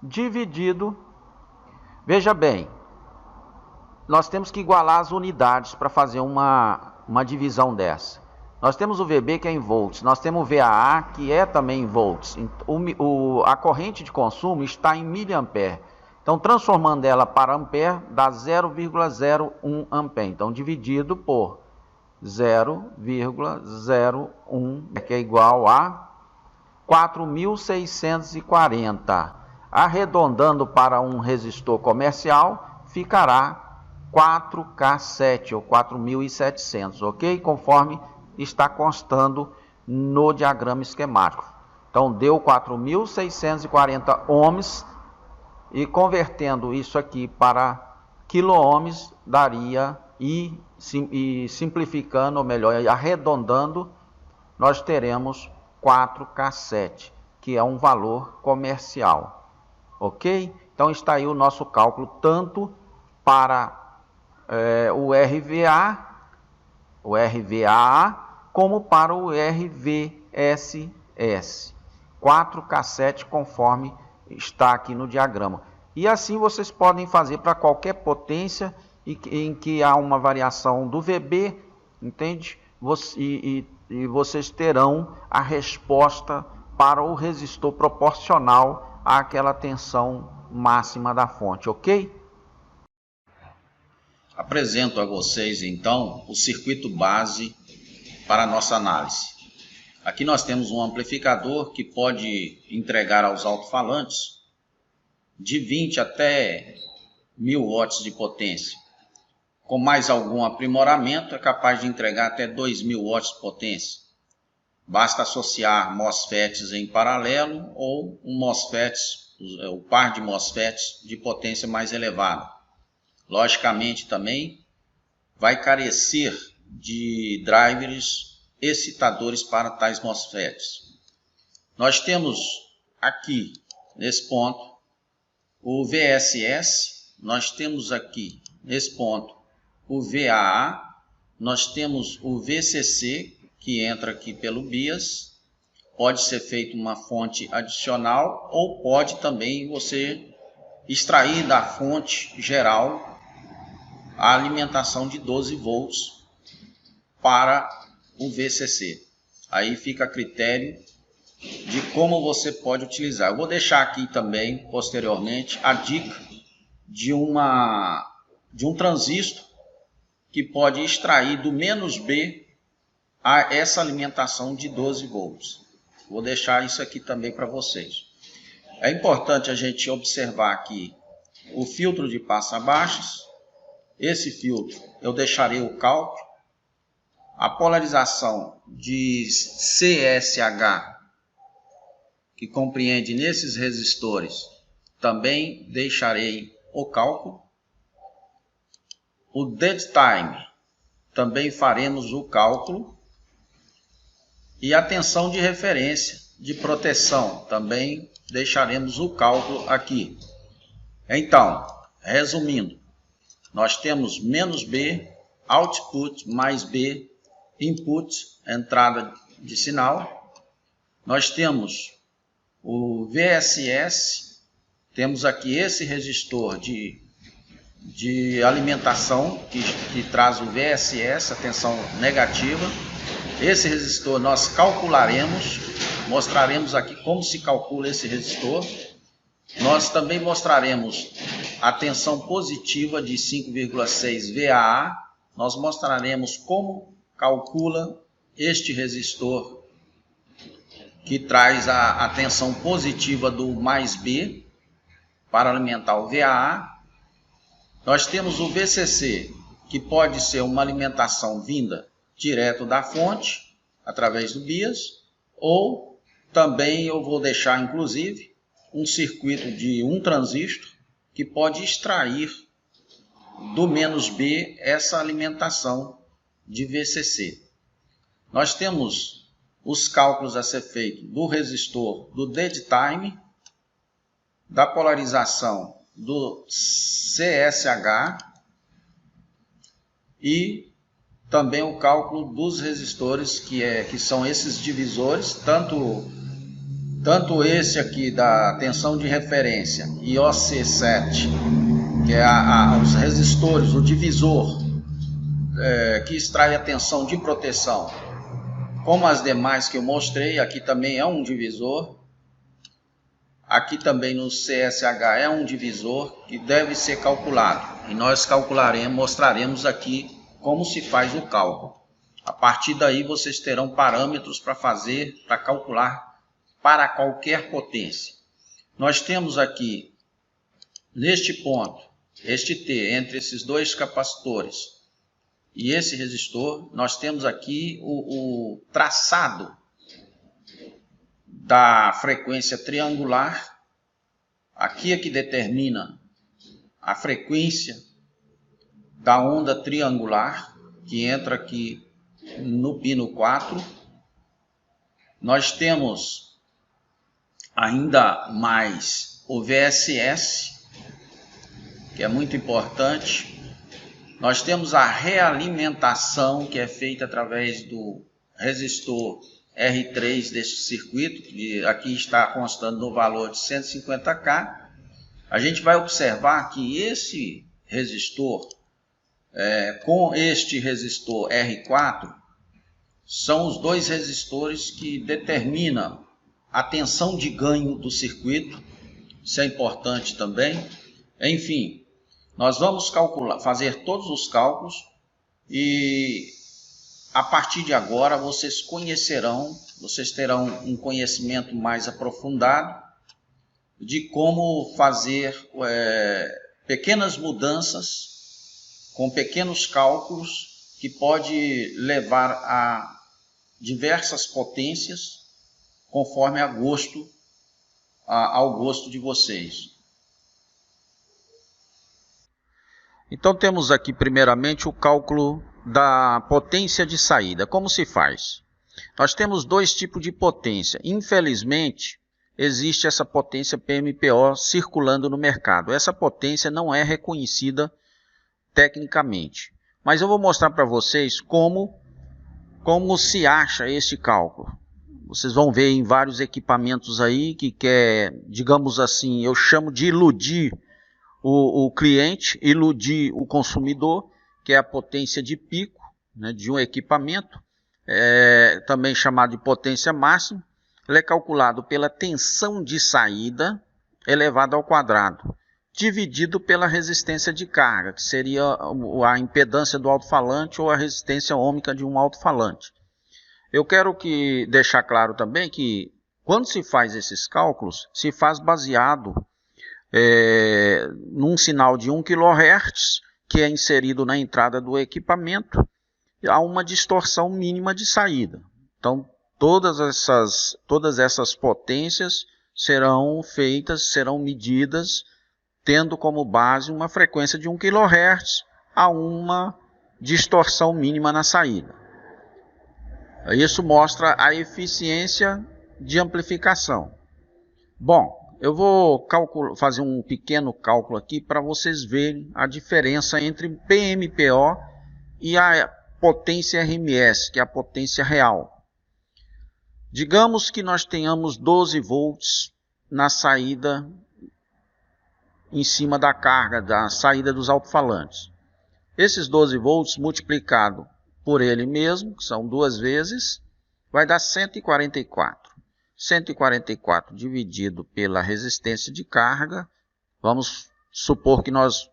dividido, veja bem, nós temos que igualar as unidades para fazer uma divisão dessa. Nós temos o VB, que é em volts, nós temos o VAA, que é também em volts. A corrente de consumo está em miliampere. Então, transformando ela para ampere, dá 0,01 ampere. Então, dividido por 0,01, que é igual a 4.640. Arredondando para um resistor comercial, ficará 4K7 ou 4.700, ok? Conforme está constando no diagrama esquemático. Então, deu 4.640 ohms, e convertendo isso aqui para quilo-ohms, daria, e simplificando, ou melhor, arredondando, nós teremos 4K7. que é um valor comercial, ok? Então está aí o nosso cálculo tanto para o RVA, como para o RVSS. 4K7 conforme está aqui no diagrama. E assim vocês podem fazer para qualquer potência em que há uma variação do VB, entende? E vocês terão a resposta para o resistor proporcional àquela tensão máxima da fonte, ok? Apresento a vocês então o circuito base para a nossa análise. Aqui nós temos um amplificador que pode entregar aos alto-falantes de 20 até 1000 watts de potência. Com mais algum aprimoramento é capaz de entregar até 2000 watts de potência. Basta associar MOSFETs em paralelo ou o par de MOSFETs de potência mais elevada. Logicamente também vai carecer de drivers excitadores para tais MOSFETs. Nós temos aqui, nesse ponto, o VSS, nós temos aqui, nesse ponto, o VAA, nós temos o VCC, que entra aqui pelo BIAS, pode ser feito uma fonte adicional ou pode também você extrair da fonte geral a alimentação de 12 volts para o VCC. Aí fica a critério de como você pode utilizar. Eu vou deixar aqui também, posteriormente, a dica de um transistor que pode extrair do "-B a essa alimentação de 12 volts. Vou deixar isso aqui também para vocês. É importante a gente observar aqui o filtro de passa-baixas. Esse filtro eu deixarei o cálculo. A polarização de CSH, que compreende nesses resistores, também deixarei o cálculo. O dead time, também faremos o cálculo. E a tensão de referência de proteção, também deixaremos o cálculo aqui. Então, resumindo, nós temos "-B, output, mais B, input, entrada de sinal. Nós temos o VSS, temos aqui esse resistor de alimentação que traz o VSS, a tensão negativa. Esse resistor nós calcularemos, mostraremos aqui como se calcula esse resistor. Nós também mostraremos a tensão positiva de 5,6 VAA. Nós mostraremos como calcula este resistor que traz a tensão positiva do "+B para alimentar o VAA. Nós temos o VCC, que pode ser uma alimentação vinda direto da fonte, através do BIAS, ou também eu vou deixar, inclusive, um circuito de um transistor que pode extrair do "-B essa alimentação de VCC. Nós temos os cálculos a ser feito do resistor do dead time, da polarização do CSH e também o cálculo dos resistores, que são esses divisores, tanto esse aqui da tensão de referência e OC7, que é os resistores, o divisor que extrai a tensão de proteção, como as demais que eu mostrei. Aqui também é um divisor. Aqui também no CSH é um divisor que deve ser calculado. E nós mostraremos aqui como se faz o cálculo. A partir daí vocês terão parâmetros para calcular para qualquer potência. Nós temos aqui, neste ponto, este T entre esses dois capacitores e esse resistor, nós temos aqui o traçado da frequência triangular. Aqui é que determina a frequência da onda triangular, que entra aqui no pino 4. Nós temos ainda mais o VSS, que é muito importante. Nós temos a realimentação, que é feita através do resistor R3 deste circuito, que aqui está constando no valor de 150K. A gente vai observar que esse resistor, com este resistor R4, são os dois resistores que determinam a tensão de ganho do circuito. Isso é importante também. Enfim, nós vamos fazer todos os cálculos e a partir de agora vocês terão um conhecimento mais aprofundado de como fazer pequenas mudanças com pequenos cálculos que pode levar a diversas potências conforme ao gosto de vocês. Então temos aqui primeiramente o cálculo da potência de saída. Como se faz? Nós temos dois tipos de potência. Infelizmente, existe essa potência PMPO circulando no mercado. Essa potência não é reconhecida tecnicamente. Mas eu vou mostrar para vocês como se acha este cálculo. Vocês vão ver em vários equipamentos aí que quer, digamos assim, eu chamo de iludir o cliente, iludir o consumidor, que é a potência de pico, né, de um equipamento, também chamado de potência máxima. Ele é calculado pela tensão de saída elevado ao quadrado, dividido pela resistência de carga, que seria a impedância do alto-falante ou a resistência ohmica de um alto-falante. Eu quero deixar claro também que quando se faz esses cálculos, se faz baseado num sinal de 1 kHz, que é inserido na entrada do equipamento, há uma distorção mínima de saída. Então, todas essas potências serão medidas tendo como base uma frequência de 1 kHz a uma distorção mínima na saída. Isso mostra a eficiência de amplificação. Bom, eu vou fazer um pequeno cálculo aqui para vocês verem a diferença entre PMPO e a potência RMS, que é a potência real. Digamos que nós tenhamos 12 volts na saída em cima da carga, da saída dos alto-falantes. Esses 12 volts multiplicado por ele mesmo, que são 2 vezes, vai dar 144. 144 dividido pela resistência de carga, vamos supor que nós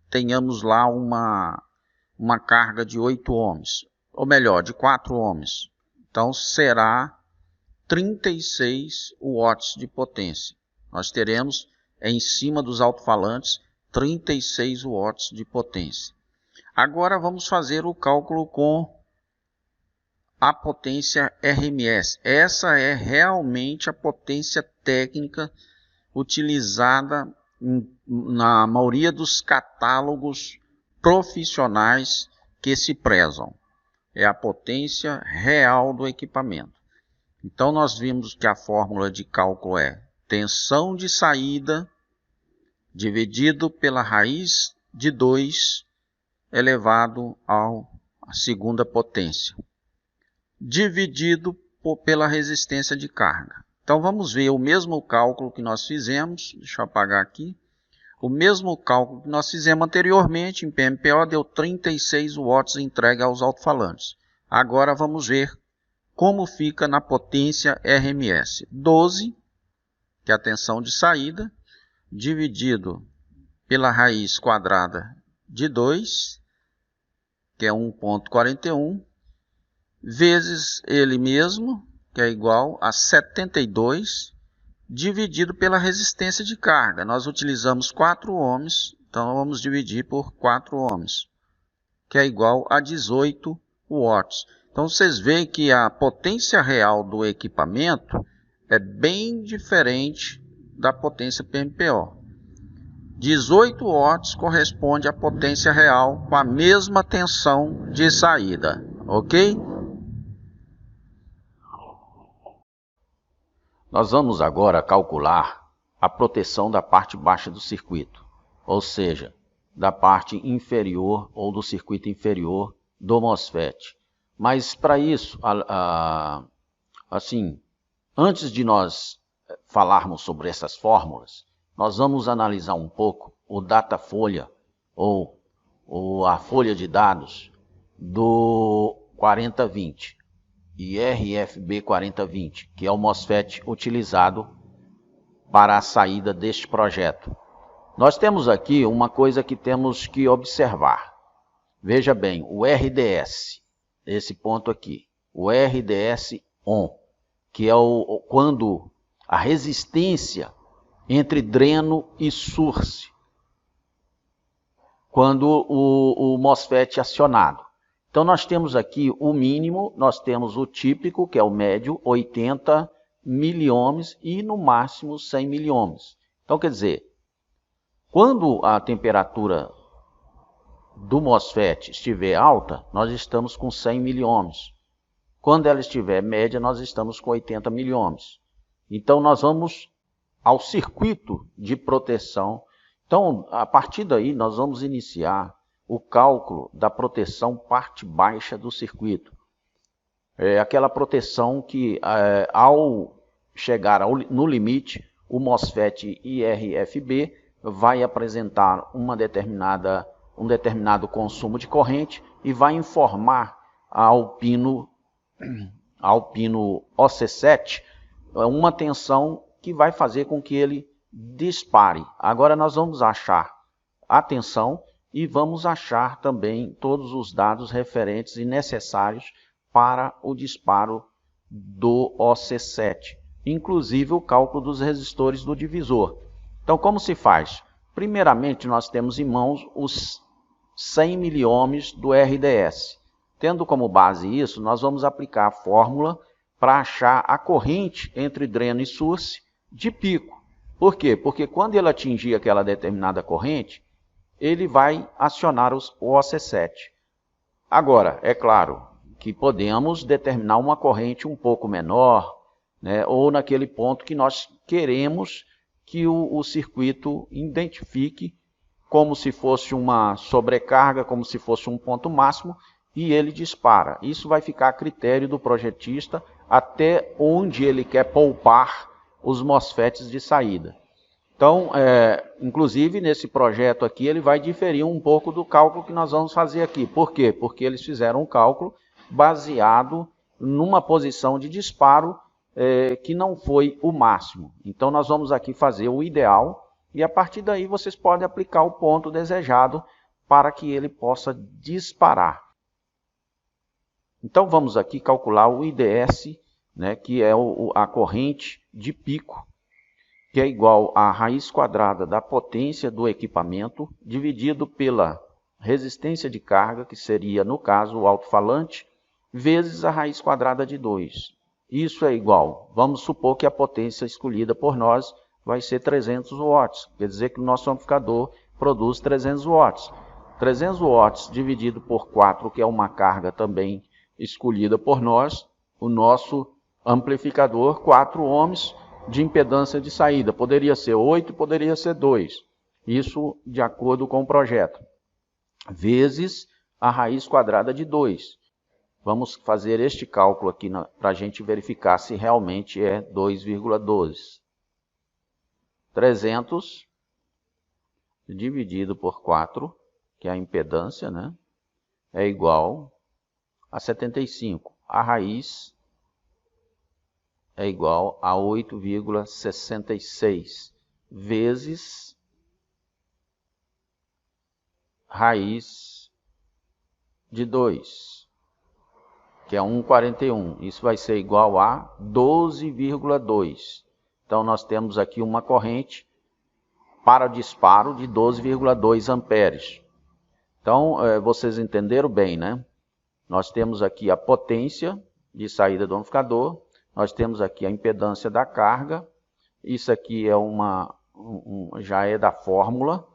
tenhamos lá uma carga de 8 ohms, ou melhor, de 4 ohms. Então será 36 watts de potência. Nós teremos em cima dos alto-falantes 36 watts de potência. Agora vamos fazer o cálculo com a potência RMS. Essa é realmente a potência técnica utilizada na maioria dos catálogos profissionais que se prezam. É a potência real do equipamento. Então nós vimos que a fórmula de cálculo é tensão de saída dividido pela raiz de 2 elevado à segunda potência, dividido pela resistência de carga. Então vamos ver o mesmo cálculo que nós fizemos, deixa eu apagar aqui, o mesmo cálculo que nós fizemos anteriormente em PMPO deu 36 watts entregue aos alto-falantes. Agora vamos ver como fica na potência RMS. 12, que é a tensão de saída, dividido pela raiz quadrada de 2, que é 1,41, vezes ele mesmo, que é igual a 72, dividido pela resistência de carga. Nós utilizamos 4 ohms, então vamos dividir por 4 ohms, que é igual a 18 watts. Então vocês veem que a potência real do equipamento é bem diferente da potência PMPO. 18 watts corresponde à potência real com a mesma tensão de saída, ok? Nós vamos agora calcular a proteção da parte baixa do circuito, ou seja, da parte inferior ou do circuito inferior do MOSFET. Mas para isso, assim, antes de nós falarmos sobre essas fórmulas, nós vamos analisar um pouco o Datafolha ou a folha de dados do 4020 e RFB 4020, que é o MOSFET utilizado para a saída deste projeto. Nós temos aqui uma coisa que temos que observar. Veja bem, o RDS, esse ponto aqui, o RDS ON, que é quando a resistência entre dreno e source, quando o MOSFET é acionado. Então nós temos aqui o mínimo, nós temos o típico, que é o médio, 80 miliohms e no máximo 100 miliohms. Então quer dizer, quando a temperatura do MOSFET estiver alta, nós estamos com 100 miliohms. Quando ela estiver média, nós estamos com 80 miliohms. Então nós vamos ao circuito de proteção. Então, a partir daí, nós vamos iniciar o cálculo da proteção parte baixa do circuito. É aquela proteção que, ao chegar no limite, o MOSFET IRFB vai apresentar um determinado consumo de corrente e vai informar ao pino OC7 uma tensão que vai fazer com que ele dispare. Agora nós vamos achar a tensão e vamos achar também todos os dados referentes e necessários para o disparo do OC7, inclusive o cálculo dos resistores do divisor. Então, como se faz? Primeiramente, nós temos em mãos os 100 miliohms do RDS. Tendo como base isso, nós vamos aplicar a fórmula para achar a corrente entre dreno e source de pico. Por quê? Porque quando ele atingir aquela determinada corrente, ele vai acionar o OC7. Agora, é claro que podemos determinar uma corrente um pouco menor, né, ou naquele ponto que nós queremos que o circuito identifique como se fosse uma sobrecarga, como se fosse um ponto máximo, e ele dispara. Isso vai ficar a critério do projetista até onde ele quer poupar os MOSFETs de saída. Então, inclusive nesse projeto aqui, ele vai diferir um pouco do cálculo que nós vamos fazer aqui. Por quê? Porque eles fizeram um cálculo baseado numa posição de disparo que não foi o máximo. Então, nós vamos aqui fazer o ideal e a partir daí vocês podem aplicar o ponto desejado para que ele possa disparar. Então, vamos aqui calcular o IDS, né, que é a corrente de pico, que é igual à raiz quadrada da potência do equipamento, dividido pela resistência de carga, que seria, no caso, o alto-falante, vezes a raiz quadrada de 2. Isso é igual, vamos supor que a potência escolhida por nós vai ser 300 watts, quer dizer que o nosso amplificador produz 300 watts. 300 watts dividido por 4, que é uma carga também escolhida por nós, o nosso amplificador, 4 ohms, de impedância de saída. Poderia ser 8, poderia ser 2. Isso de acordo com o projeto. Vezes a raiz quadrada de 2. Vamos fazer este cálculo aqui para a gente verificar se realmente é 2,12. 300 dividido por 4, que é a impedância, né, é igual a 75. A raiz é igual a 8,66 vezes raiz de 2, que é 1,41. Isso vai ser igual a 12,2. Então, nós temos aqui uma corrente para disparo de 12,2 amperes. Então, vocês entenderam bem, né? Nós temos aqui a potência de saída do amplificador, nós temos aqui a impedância da carga, isso aqui é já é da fórmula,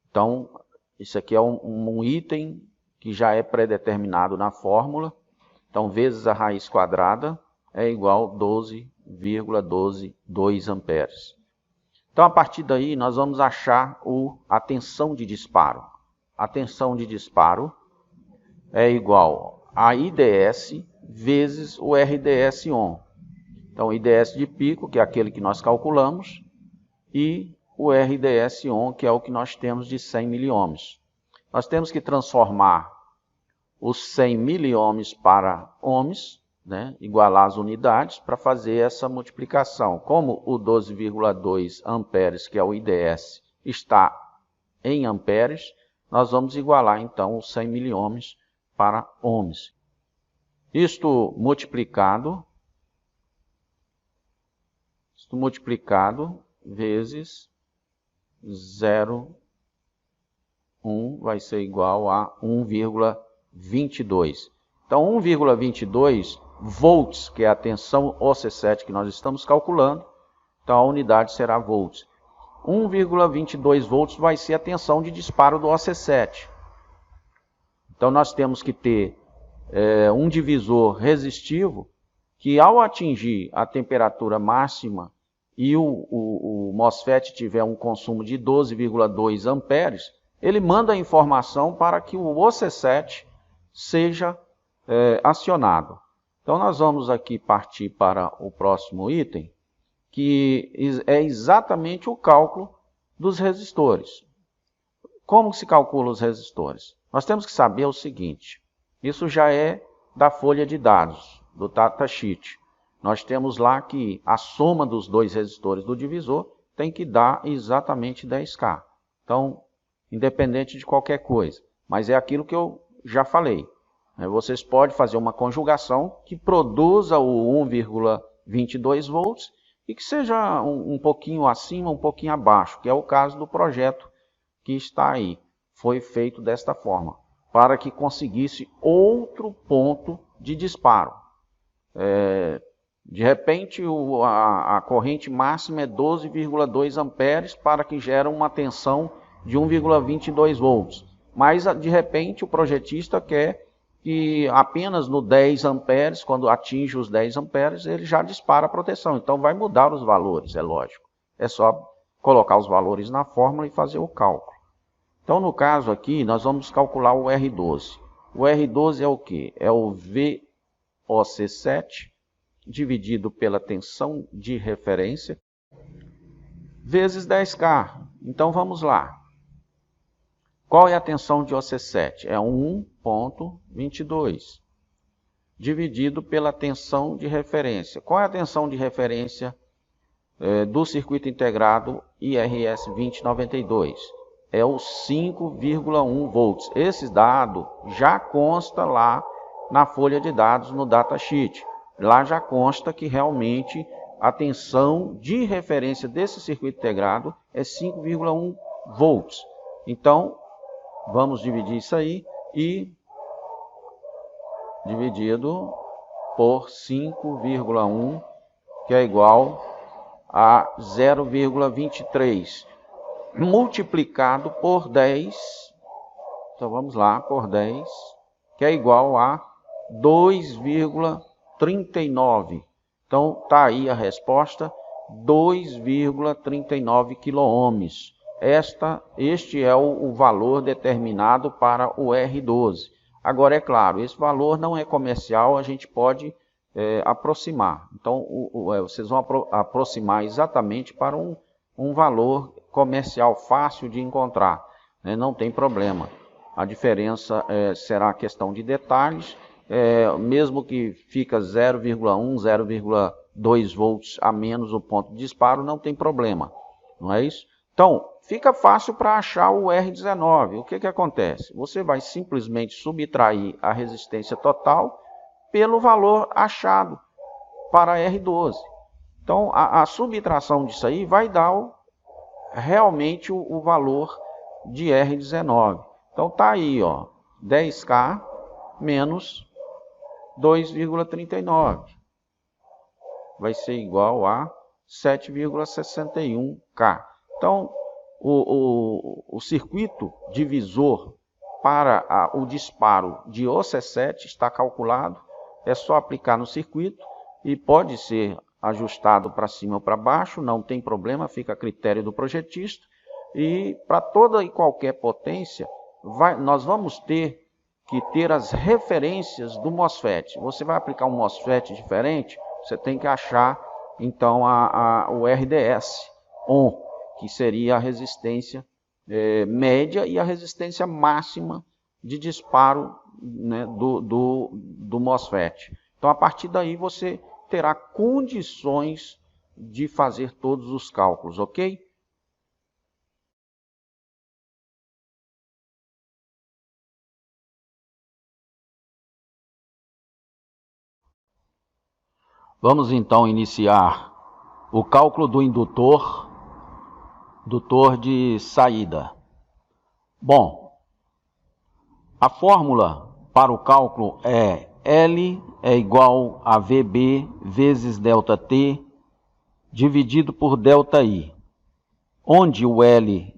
então isso aqui é um item que já é predeterminado na fórmula, então vezes a raiz quadrada é igual a 12,2. 0,122 amperes. Então, a partir daí, nós vamos achar a tensão de disparo. A tensão de disparo é igual a IDS vezes o RDS on. Então, o IDS de pico, que é aquele que nós calculamos, e o RDS on, que é o que nós temos de 100 miliohms. Nós temos que transformar os 100 miliohms para ohms, né, igualar as unidades, para fazer essa multiplicação. Como o 12,2 amperes, que é o IDS, está em amperes, nós vamos igualar então os 100 miliohms para ohms. Isto multiplicado vezes 0,1 vai ser igual a 1,22. Então, 1,22 volts, que é a tensão OC7 que nós estamos calculando, então a unidade será volts. 1,22 volts vai ser a tensão de disparo do OC7. Então, nós temos que ter um divisor resistivo que, ao atingir a temperatura máxima e o MOSFET tiver um consumo de 12,2 amperes, ele manda a informação para que o OC7 seja acionado. Então, nós vamos aqui partir para o próximo item, que é exatamente o cálculo dos resistores. Como se calcula os resistores? Nós temos que saber o seguinte, isso já é da folha de dados, do datasheet. Nós temos lá que a soma dos dois resistores do divisor tem que dar exatamente 10K. Então, independente de qualquer coisa. Mas é aquilo que eu já falei. Vocês podem fazer uma conjugação que produza o 1,22 volts e que seja um pouquinho acima, um pouquinho abaixo, que é o caso do projeto que está aí. Foi feito desta forma, para que conseguisse outro ponto de disparo. De repente, a corrente máxima é 12,2 amperes para que gere uma tensão de 1,22 volts. Mas, de repente, o projetista quer que apenas no 10 amperes, quando atinge os 10 amperes, ele já dispara a proteção. Então, vai mudar os valores, é lógico. É só colocar os valores na fórmula e fazer o cálculo. Então, no caso aqui, nós vamos calcular o R12. O R12 é o quê? É o VOC7 dividido pela tensão de referência vezes 10K. Então, vamos lá. Qual é a tensão de OC7? É 1,22 dividido pela tensão de referência. Qual é a tensão de referência do circuito integrado IRS 2092? É o 5,1 volts. Esse dado já consta lá na folha de dados no datasheet. Lá já consta que realmente a tensão de referência desse circuito integrado é 5,1 volts. Então, vamos dividir isso aí e dividido por 5,1, que é igual a 0,23, multiplicado por 10, então vamos lá, por 10, que é igual a 2,39. Então, está aí a resposta, 2,39 quiloohms. Este é o valor determinado para o R12. Agora, é claro, esse valor não é comercial, a gente pode aproximar. Então, vocês vão aproximar exatamente para um valor comercial fácil de encontrar, né? Não tem problema. A diferença será questão de detalhes, mesmo que fica 0,1, 0,2 volts a menos o ponto de disparo, não tem problema, não é isso? Então, fica fácil para achar o R19. O que acontece? Você vai simplesmente subtrair a resistência total pelo valor achado para R12. Então, a subtração disso aí vai dar realmente o valor de R19. Então, está aí, ó, 10K menos 2,39. Vai ser igual a 7,61K. Então, o circuito divisor para o disparo de OC7 está calculado. É só aplicar no circuito e pode ser ajustado para cima ou para baixo, não tem problema, fica a critério do projetista. E para toda e qualquer potência, nós vamos ter que ter as referências do MOSFET. Você vai aplicar um MOSFET diferente, você tem que achar então o RDS ON, que seria a resistência média e a resistência máxima de disparo, né, do MOSFET. Então, a partir daí, você terá condições de fazer todos os cálculos, ok? Vamos então iniciar o cálculo do indutor de saída. Bom, a fórmula para o cálculo é L é igual a VB vezes ΔT dividido por ΔI, onde o L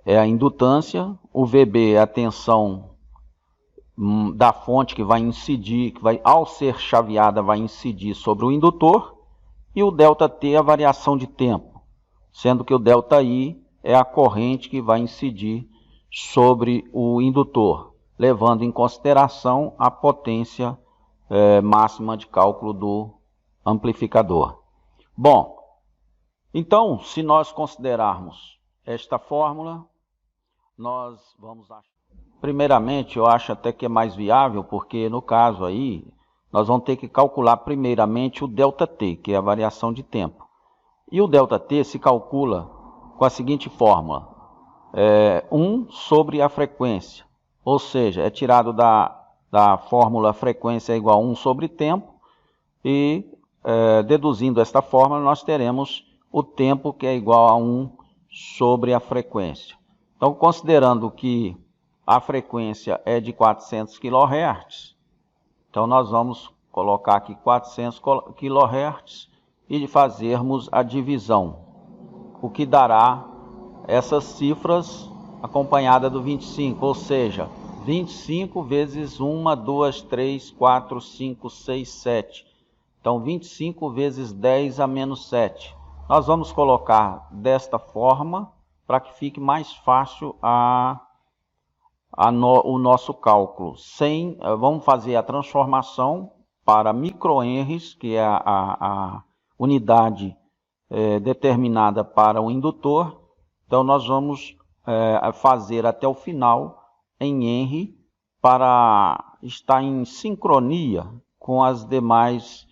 é a indutância, o VB é a tensão da fonte que vai incidir, ao ser chaveada, vai incidir sobre o indutor, e o ΔT é a variação de tempo, sendo que o ΔI é a corrente que vai incidir sobre o indutor, levando em consideração a potência máxima de cálculo do amplificador. Bom, então, se nós considerarmos esta fórmula, nós vamos achar... Primeiramente, eu acho até que é mais viável, porque no caso aí, nós vamos ter que calcular primeiramente o ΔT, que é a variação de tempo. E o ΔT se calcula com a seguinte fórmula: 1 sobre a frequência, ou seja, é tirado da fórmula frequência é igual a 1 sobre tempo, e deduzindo esta fórmula, nós teremos o tempo que é igual a 1 sobre a frequência. Então, considerando que a frequência é de 400 kHz, então nós vamos colocar aqui 400 kHz e fazermos a divisão, o que dará essas cifras acompanhada do 25, ou seja, 25 vezes 1, 2, 3, 4, 5, 6, 7. Então, 25 vezes 10 a menos 7. Nós vamos colocar desta forma para que fique mais fácil o nosso cálculo. Vamos fazer a transformação para microhenries, que é a unidade determinada para o indutor. Então, nós vamos fazer até o final em Henry para estar em sincronia com as demais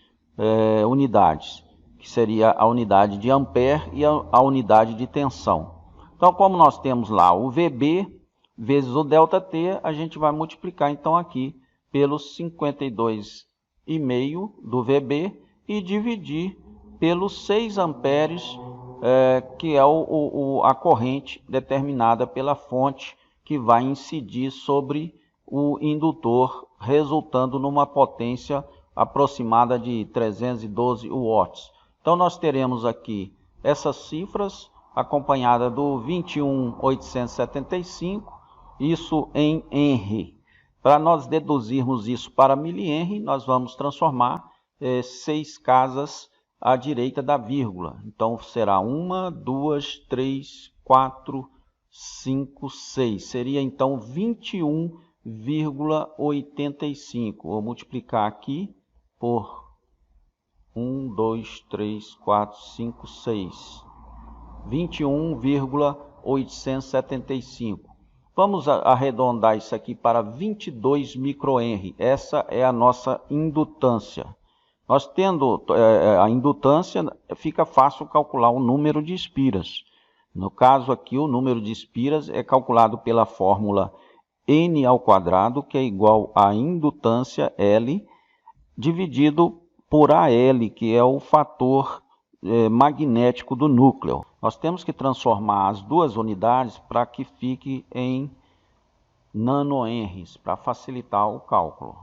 unidades, que seria a unidade de ampere e a unidade de tensão. Então, como nós temos lá o VB vezes o ΔT, a gente vai multiplicar então aqui pelos 52,5 do VB e dividir pelos 6 amperes, que é a corrente determinada pela fonte que vai incidir sobre o indutor, resultando numa potência aproximada de 312 watts. Então, nós teremos aqui essas cifras acompanhada do 21.875, isso em Henry. Para nós deduzirmos isso para milihenry, nós vamos transformar 6 casas à direita da vírgula. Então, será 1, 2, 3, 4, 5, 6. Seria, então, 21,85. Vou multiplicar aqui por 1, 2, 3, 4, 5, 6. 21,875. Vamos arredondar isso aqui para 22 microhenry. Essa é a nossa indutância. Nós tendo a indutância, fica fácil calcular o número de espiras. No caso aqui, o número de espiras é calculado pela fórmula N², que é igual a indutância L, dividido por AL, que é o fator magnético do núcleo. Nós temos que transformar as duas unidades para que fique em nanohenries, para facilitar o cálculo.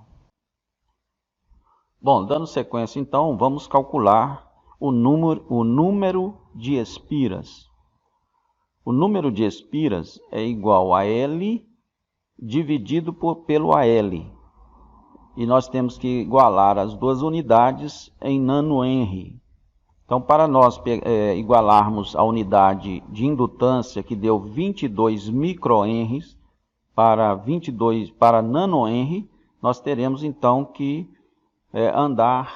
Bom, dando sequência então, vamos calcular o número de espiras. O número de espiras é igual a L dividido pelo AL. E nós temos que igualar as duas unidades em nanohenry. Então, para nós igualarmos a unidade de indutância, que deu 22 microhenries para nanohenry, nós teremos então que andar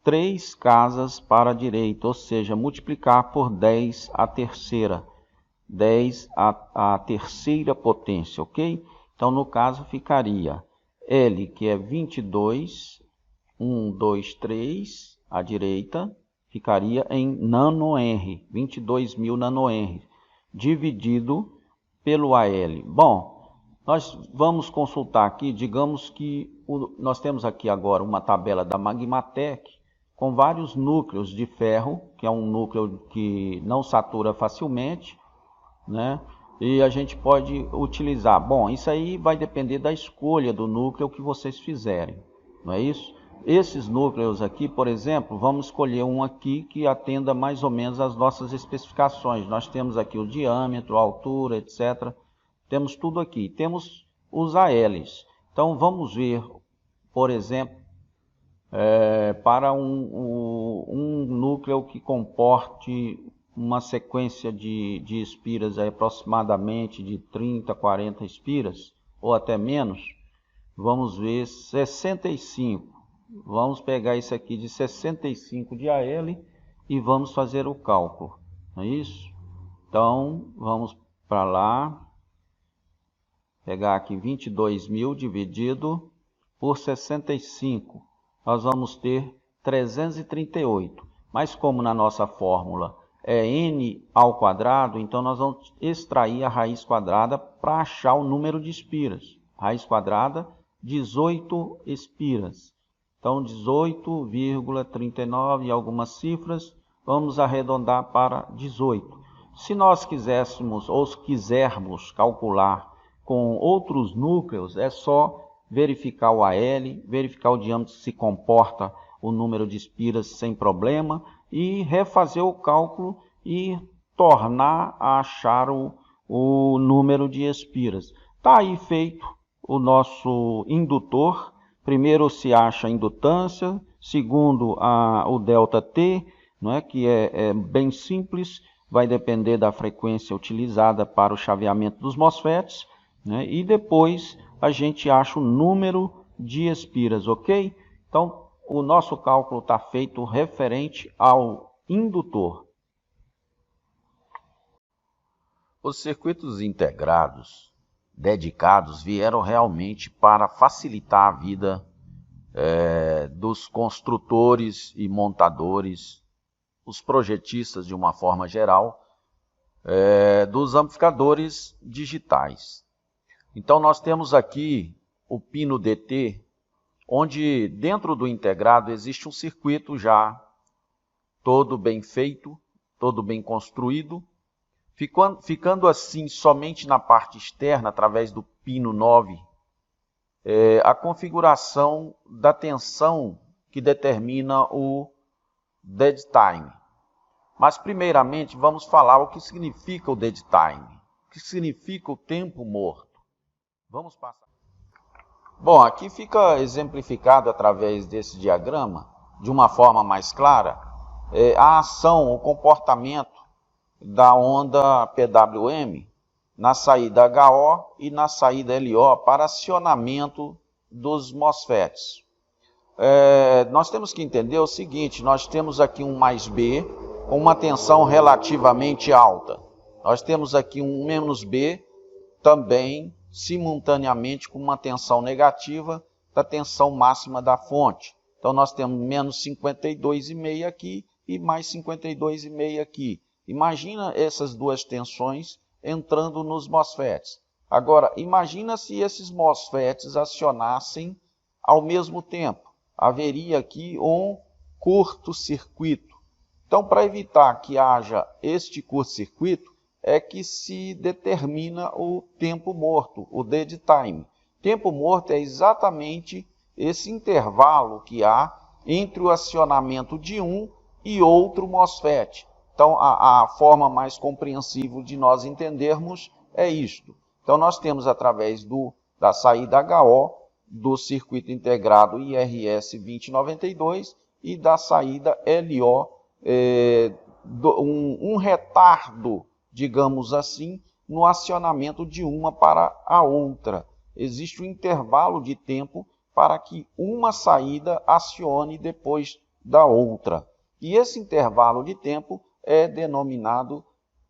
3 casas para a direita, ou seja, multiplicar por 10 a terceira. 10 a terceira potência, ok? Então, no caso, ficaria L, que é 22, 1, 2, 3, à direita, ficaria em nanohenry, 22.000 nanohenry, dividido pelo AL. Bom, nós vamos consultar aqui, digamos que nós temos aqui agora uma tabela da Magmatec com vários núcleos de ferro, que é um núcleo que não satura facilmente, né? E a gente pode utilizar. Bom, isso aí vai depender da escolha do núcleo que vocês fizerem, não é isso? Esses núcleos aqui, por exemplo, vamos escolher um aqui que atenda mais ou menos às nossas especificações. Nós temos aqui o diâmetro, a altura, etc. Temos tudo aqui. Temos os ALs. Então, vamos ver, por exemplo, para um núcleo que comporte uma sequência de espiras aí, aproximadamente de 30, 40 espiras, ou até menos, vamos ver 65. Vamos pegar isso aqui de 65 de AL e vamos fazer o cálculo, não é isso? Então, vamos para lá, pegar aqui 22.000 dividido por 65. Nós vamos ter 338. Mas como na nossa fórmula é n ao quadrado, então nós vamos extrair a raiz quadrada para achar o número de espiras. Raiz quadrada, 18 espiras. Então, 18,39 e algumas cifras, vamos arredondar para 18. Se nós quiséssemos ou quisermos calcular com outros núcleos, é só verificar o AL, verificar o diâmetro se comporta o número de espiras sem problema e refazer o cálculo e tornar a achar o número de espiras. Está aí feito o nosso indutor. Primeiro se acha a indutância, segundo o ΔT, não é? Que é bem simples, vai depender da frequência utilizada para o chaveamento dos MOSFETs, né? E depois a gente acha o número de espiras, ok? Então, o nosso cálculo está feito referente ao indutor. Os circuitos integrados dedicados vieram realmente para facilitar a vida dos construtores e montadores, os projetistas de uma forma geral, dos amplificadores digitais. Então nós temos aqui o pino DT, onde dentro do integrado existe um circuito já todo bem feito, todo bem construído, ficando assim somente na parte externa, através do pino 9, a configuração da tensão que determina o dead time. Mas primeiramente vamos falar o que significa o dead time, o que significa o tempo morto. Vamos passar. Bom, aqui fica exemplificado através desse diagrama, de uma forma mais clara, a ação, o comportamento da onda PWM na saída HO e na saída LO para acionamento dos MOSFETs. Nós temos que entender o seguinte, nós temos aqui um mais B com uma tensão relativamente alta. Nós temos aqui um menos B também simultaneamente com uma tensão negativa da tensão máxima da fonte. Então nós temos menos 52,5 aqui e mais 52,5 aqui. Imagina essas duas tensões entrando nos MOSFETs. Agora, imagina se esses MOSFETs acionassem ao mesmo tempo. Haveria aqui um curto-circuito. Então, para evitar que haja este curto-circuito, é que se determina o tempo morto, o dead time. Tempo morto é exatamente esse intervalo que há entre o acionamento de um e outro MOSFET. Então, a forma mais compreensível de nós entendermos é isto. Então, nós temos através da saída HO, do circuito integrado IRS 2092 e da saída LO um retardo, digamos assim, no acionamento de uma para a outra. Existe um intervalo de tempo para que uma saída acione depois da outra. E esse intervalo de tempo é denominado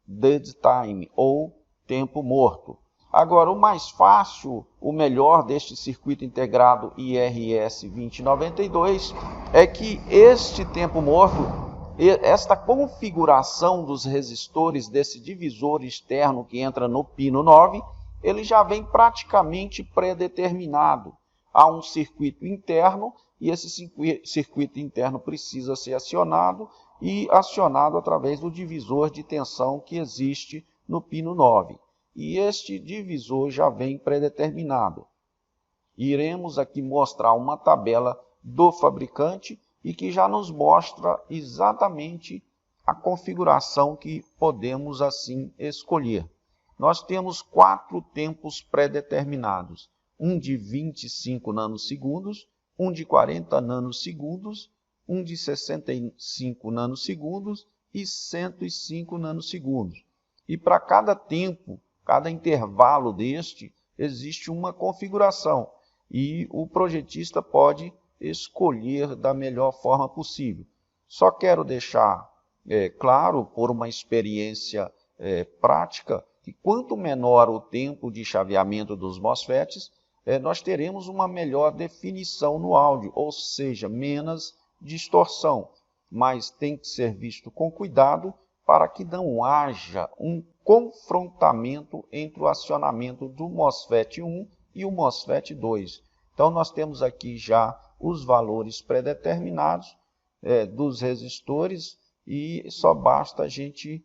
dead time, ou tempo morto. Agora, o mais fácil, o melhor deste circuito integrado IRS 2092 é que este tempo morto, esta configuração dos resistores desse divisor externo que entra no pino 9, ele já vem praticamente pré-determinado. Há um circuito interno e esse circuito interno precisa ser acionado e acionado através do divisor de tensão que existe no pino 9. E este divisor já vem pré-determinado. Iremos aqui mostrar uma tabela do fabricante e que já nos mostra exatamente a configuração que podemos assim escolher. Nós temos 4 tempos pré-determinados, um de 25 nanosegundos, um de 40 nanosegundos, um de 65 nanosegundos e 105 nanosegundos. E para cada tempo, cada intervalo deste, existe uma configuração e o projetista pode escolher da melhor forma possível. Só quero deixar claro, por uma experiência prática, que quanto menor o tempo de chaveamento dos MOSFETs, nós teremos uma melhor definição no áudio, ou seja, menos distorção. Mas tem que ser visto com cuidado para que não haja um confrontamento entre o acionamento do MOSFET 1 e o MOSFET 2. Então, nós temos aqui já os valores pré-determinados dos resistores e só basta a gente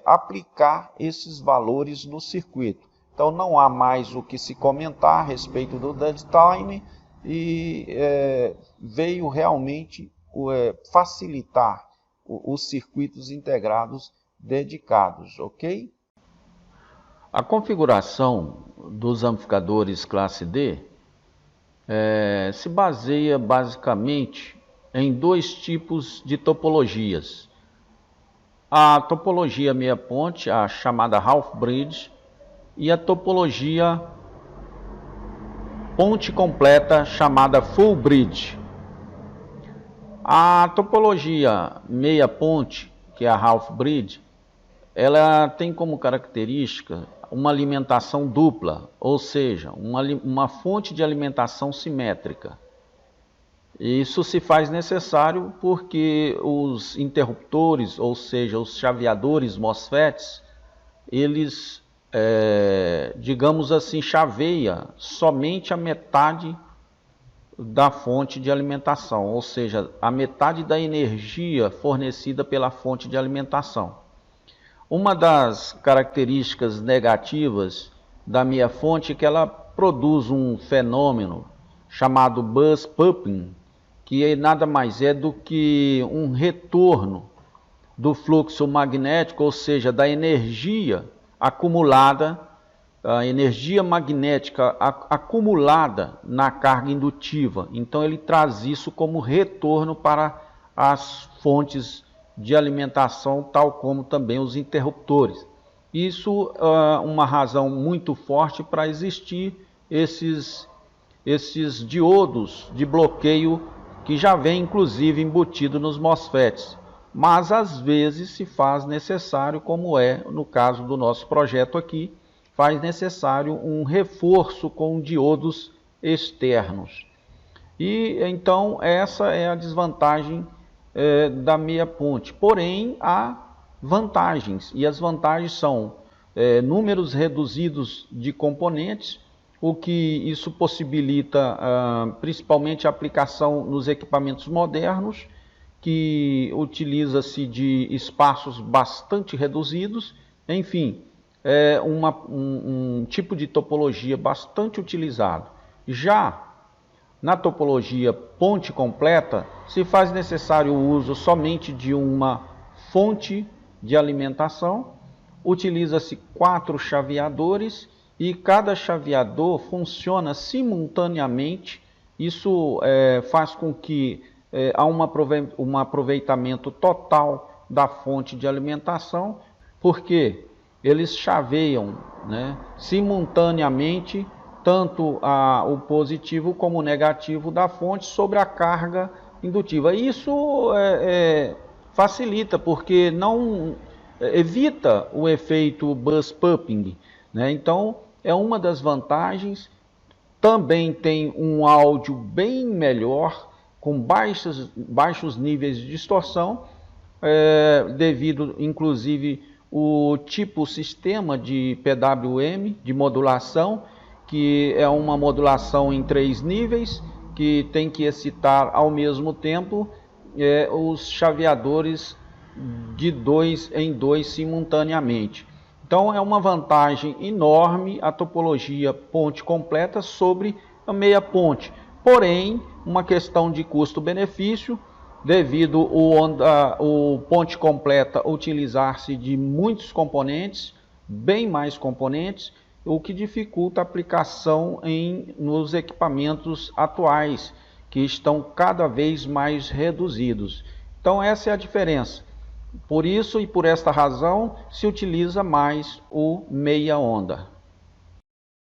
aplicar esses valores no circuito. Então, não há mais o que se comentar a respeito do dead time e veio realmente facilitar os circuitos integrados dedicados, ok? A configuração dos amplificadores classe D se baseia basicamente em 2 tipos de topologias. A topologia meia ponte, a chamada half bridge, e a topologia ponte completa, chamada full bridge. A topologia meia ponte, que é a half bridge, ela tem como característica uma alimentação dupla, ou seja, uma fonte de alimentação simétrica. Isso se faz necessário porque os interruptores, ou seja, os chaveadores MOSFETs, eles, digamos assim, chaveia somente a metade da fonte de alimentação, ou seja, a metade da energia fornecida pela fonte de alimentação. Uma das características negativas da meia fonte é que ela produz um fenômeno chamado bus pumping, que nada mais é do que um retorno do fluxo magnético, ou seja, da energia acumulada, a energia magnética acumulada na carga indutiva. Então ele traz isso como retorno para as fontes de alimentação, tal como também os interruptores. Isso é uma razão muito forte para existir esses diodos de bloqueio que já vem inclusive embutido nos MOSFETs. Mas às vezes se faz necessário, como é no caso do nosso projeto aqui, faz necessário um reforço com diodos externos. E então essa é a desvantagem da meia ponte. Porém, há vantagens, e as vantagens são números reduzidos de componentes, o que isso possibilita principalmente a aplicação nos equipamentos modernos, que utiliza-se de espaços bastante reduzidos. Enfim, é um tipo de topologia bastante utilizado. Já na topologia ponte completa, se faz necessário o uso somente de uma fonte de alimentação, utiliza-se 4 chaveadores e cada chaveador funciona simultaneamente. Isso faz com que há um aproveitamento total da fonte de alimentação, porque eles chaveiam, né, simultaneamente tanto o positivo como o negativo da fonte sobre a carga indutiva. Isso facilita, porque não evita o efeito buzz pumping, né? Então é uma das vantagens. Também tem um áudio bem melhor, com baixos níveis de distorção, devido inclusive o tipo sistema de PWM, de modulação, que é uma modulação em 3 níveis, que tem que excitar ao mesmo tempo os chaveadores de 2 em 2 simultaneamente. Então é uma vantagem enorme a topologia ponte completa sobre a meia ponte. Porém, uma questão de custo-benefício, devido o ponte completa utilizar-se de muitos componentes, bem mais componentes, o que dificulta a aplicação nos equipamentos atuais, que estão cada vez mais reduzidos. Então essa é a diferença. Por isso e por esta razão se utiliza mais o meia onda.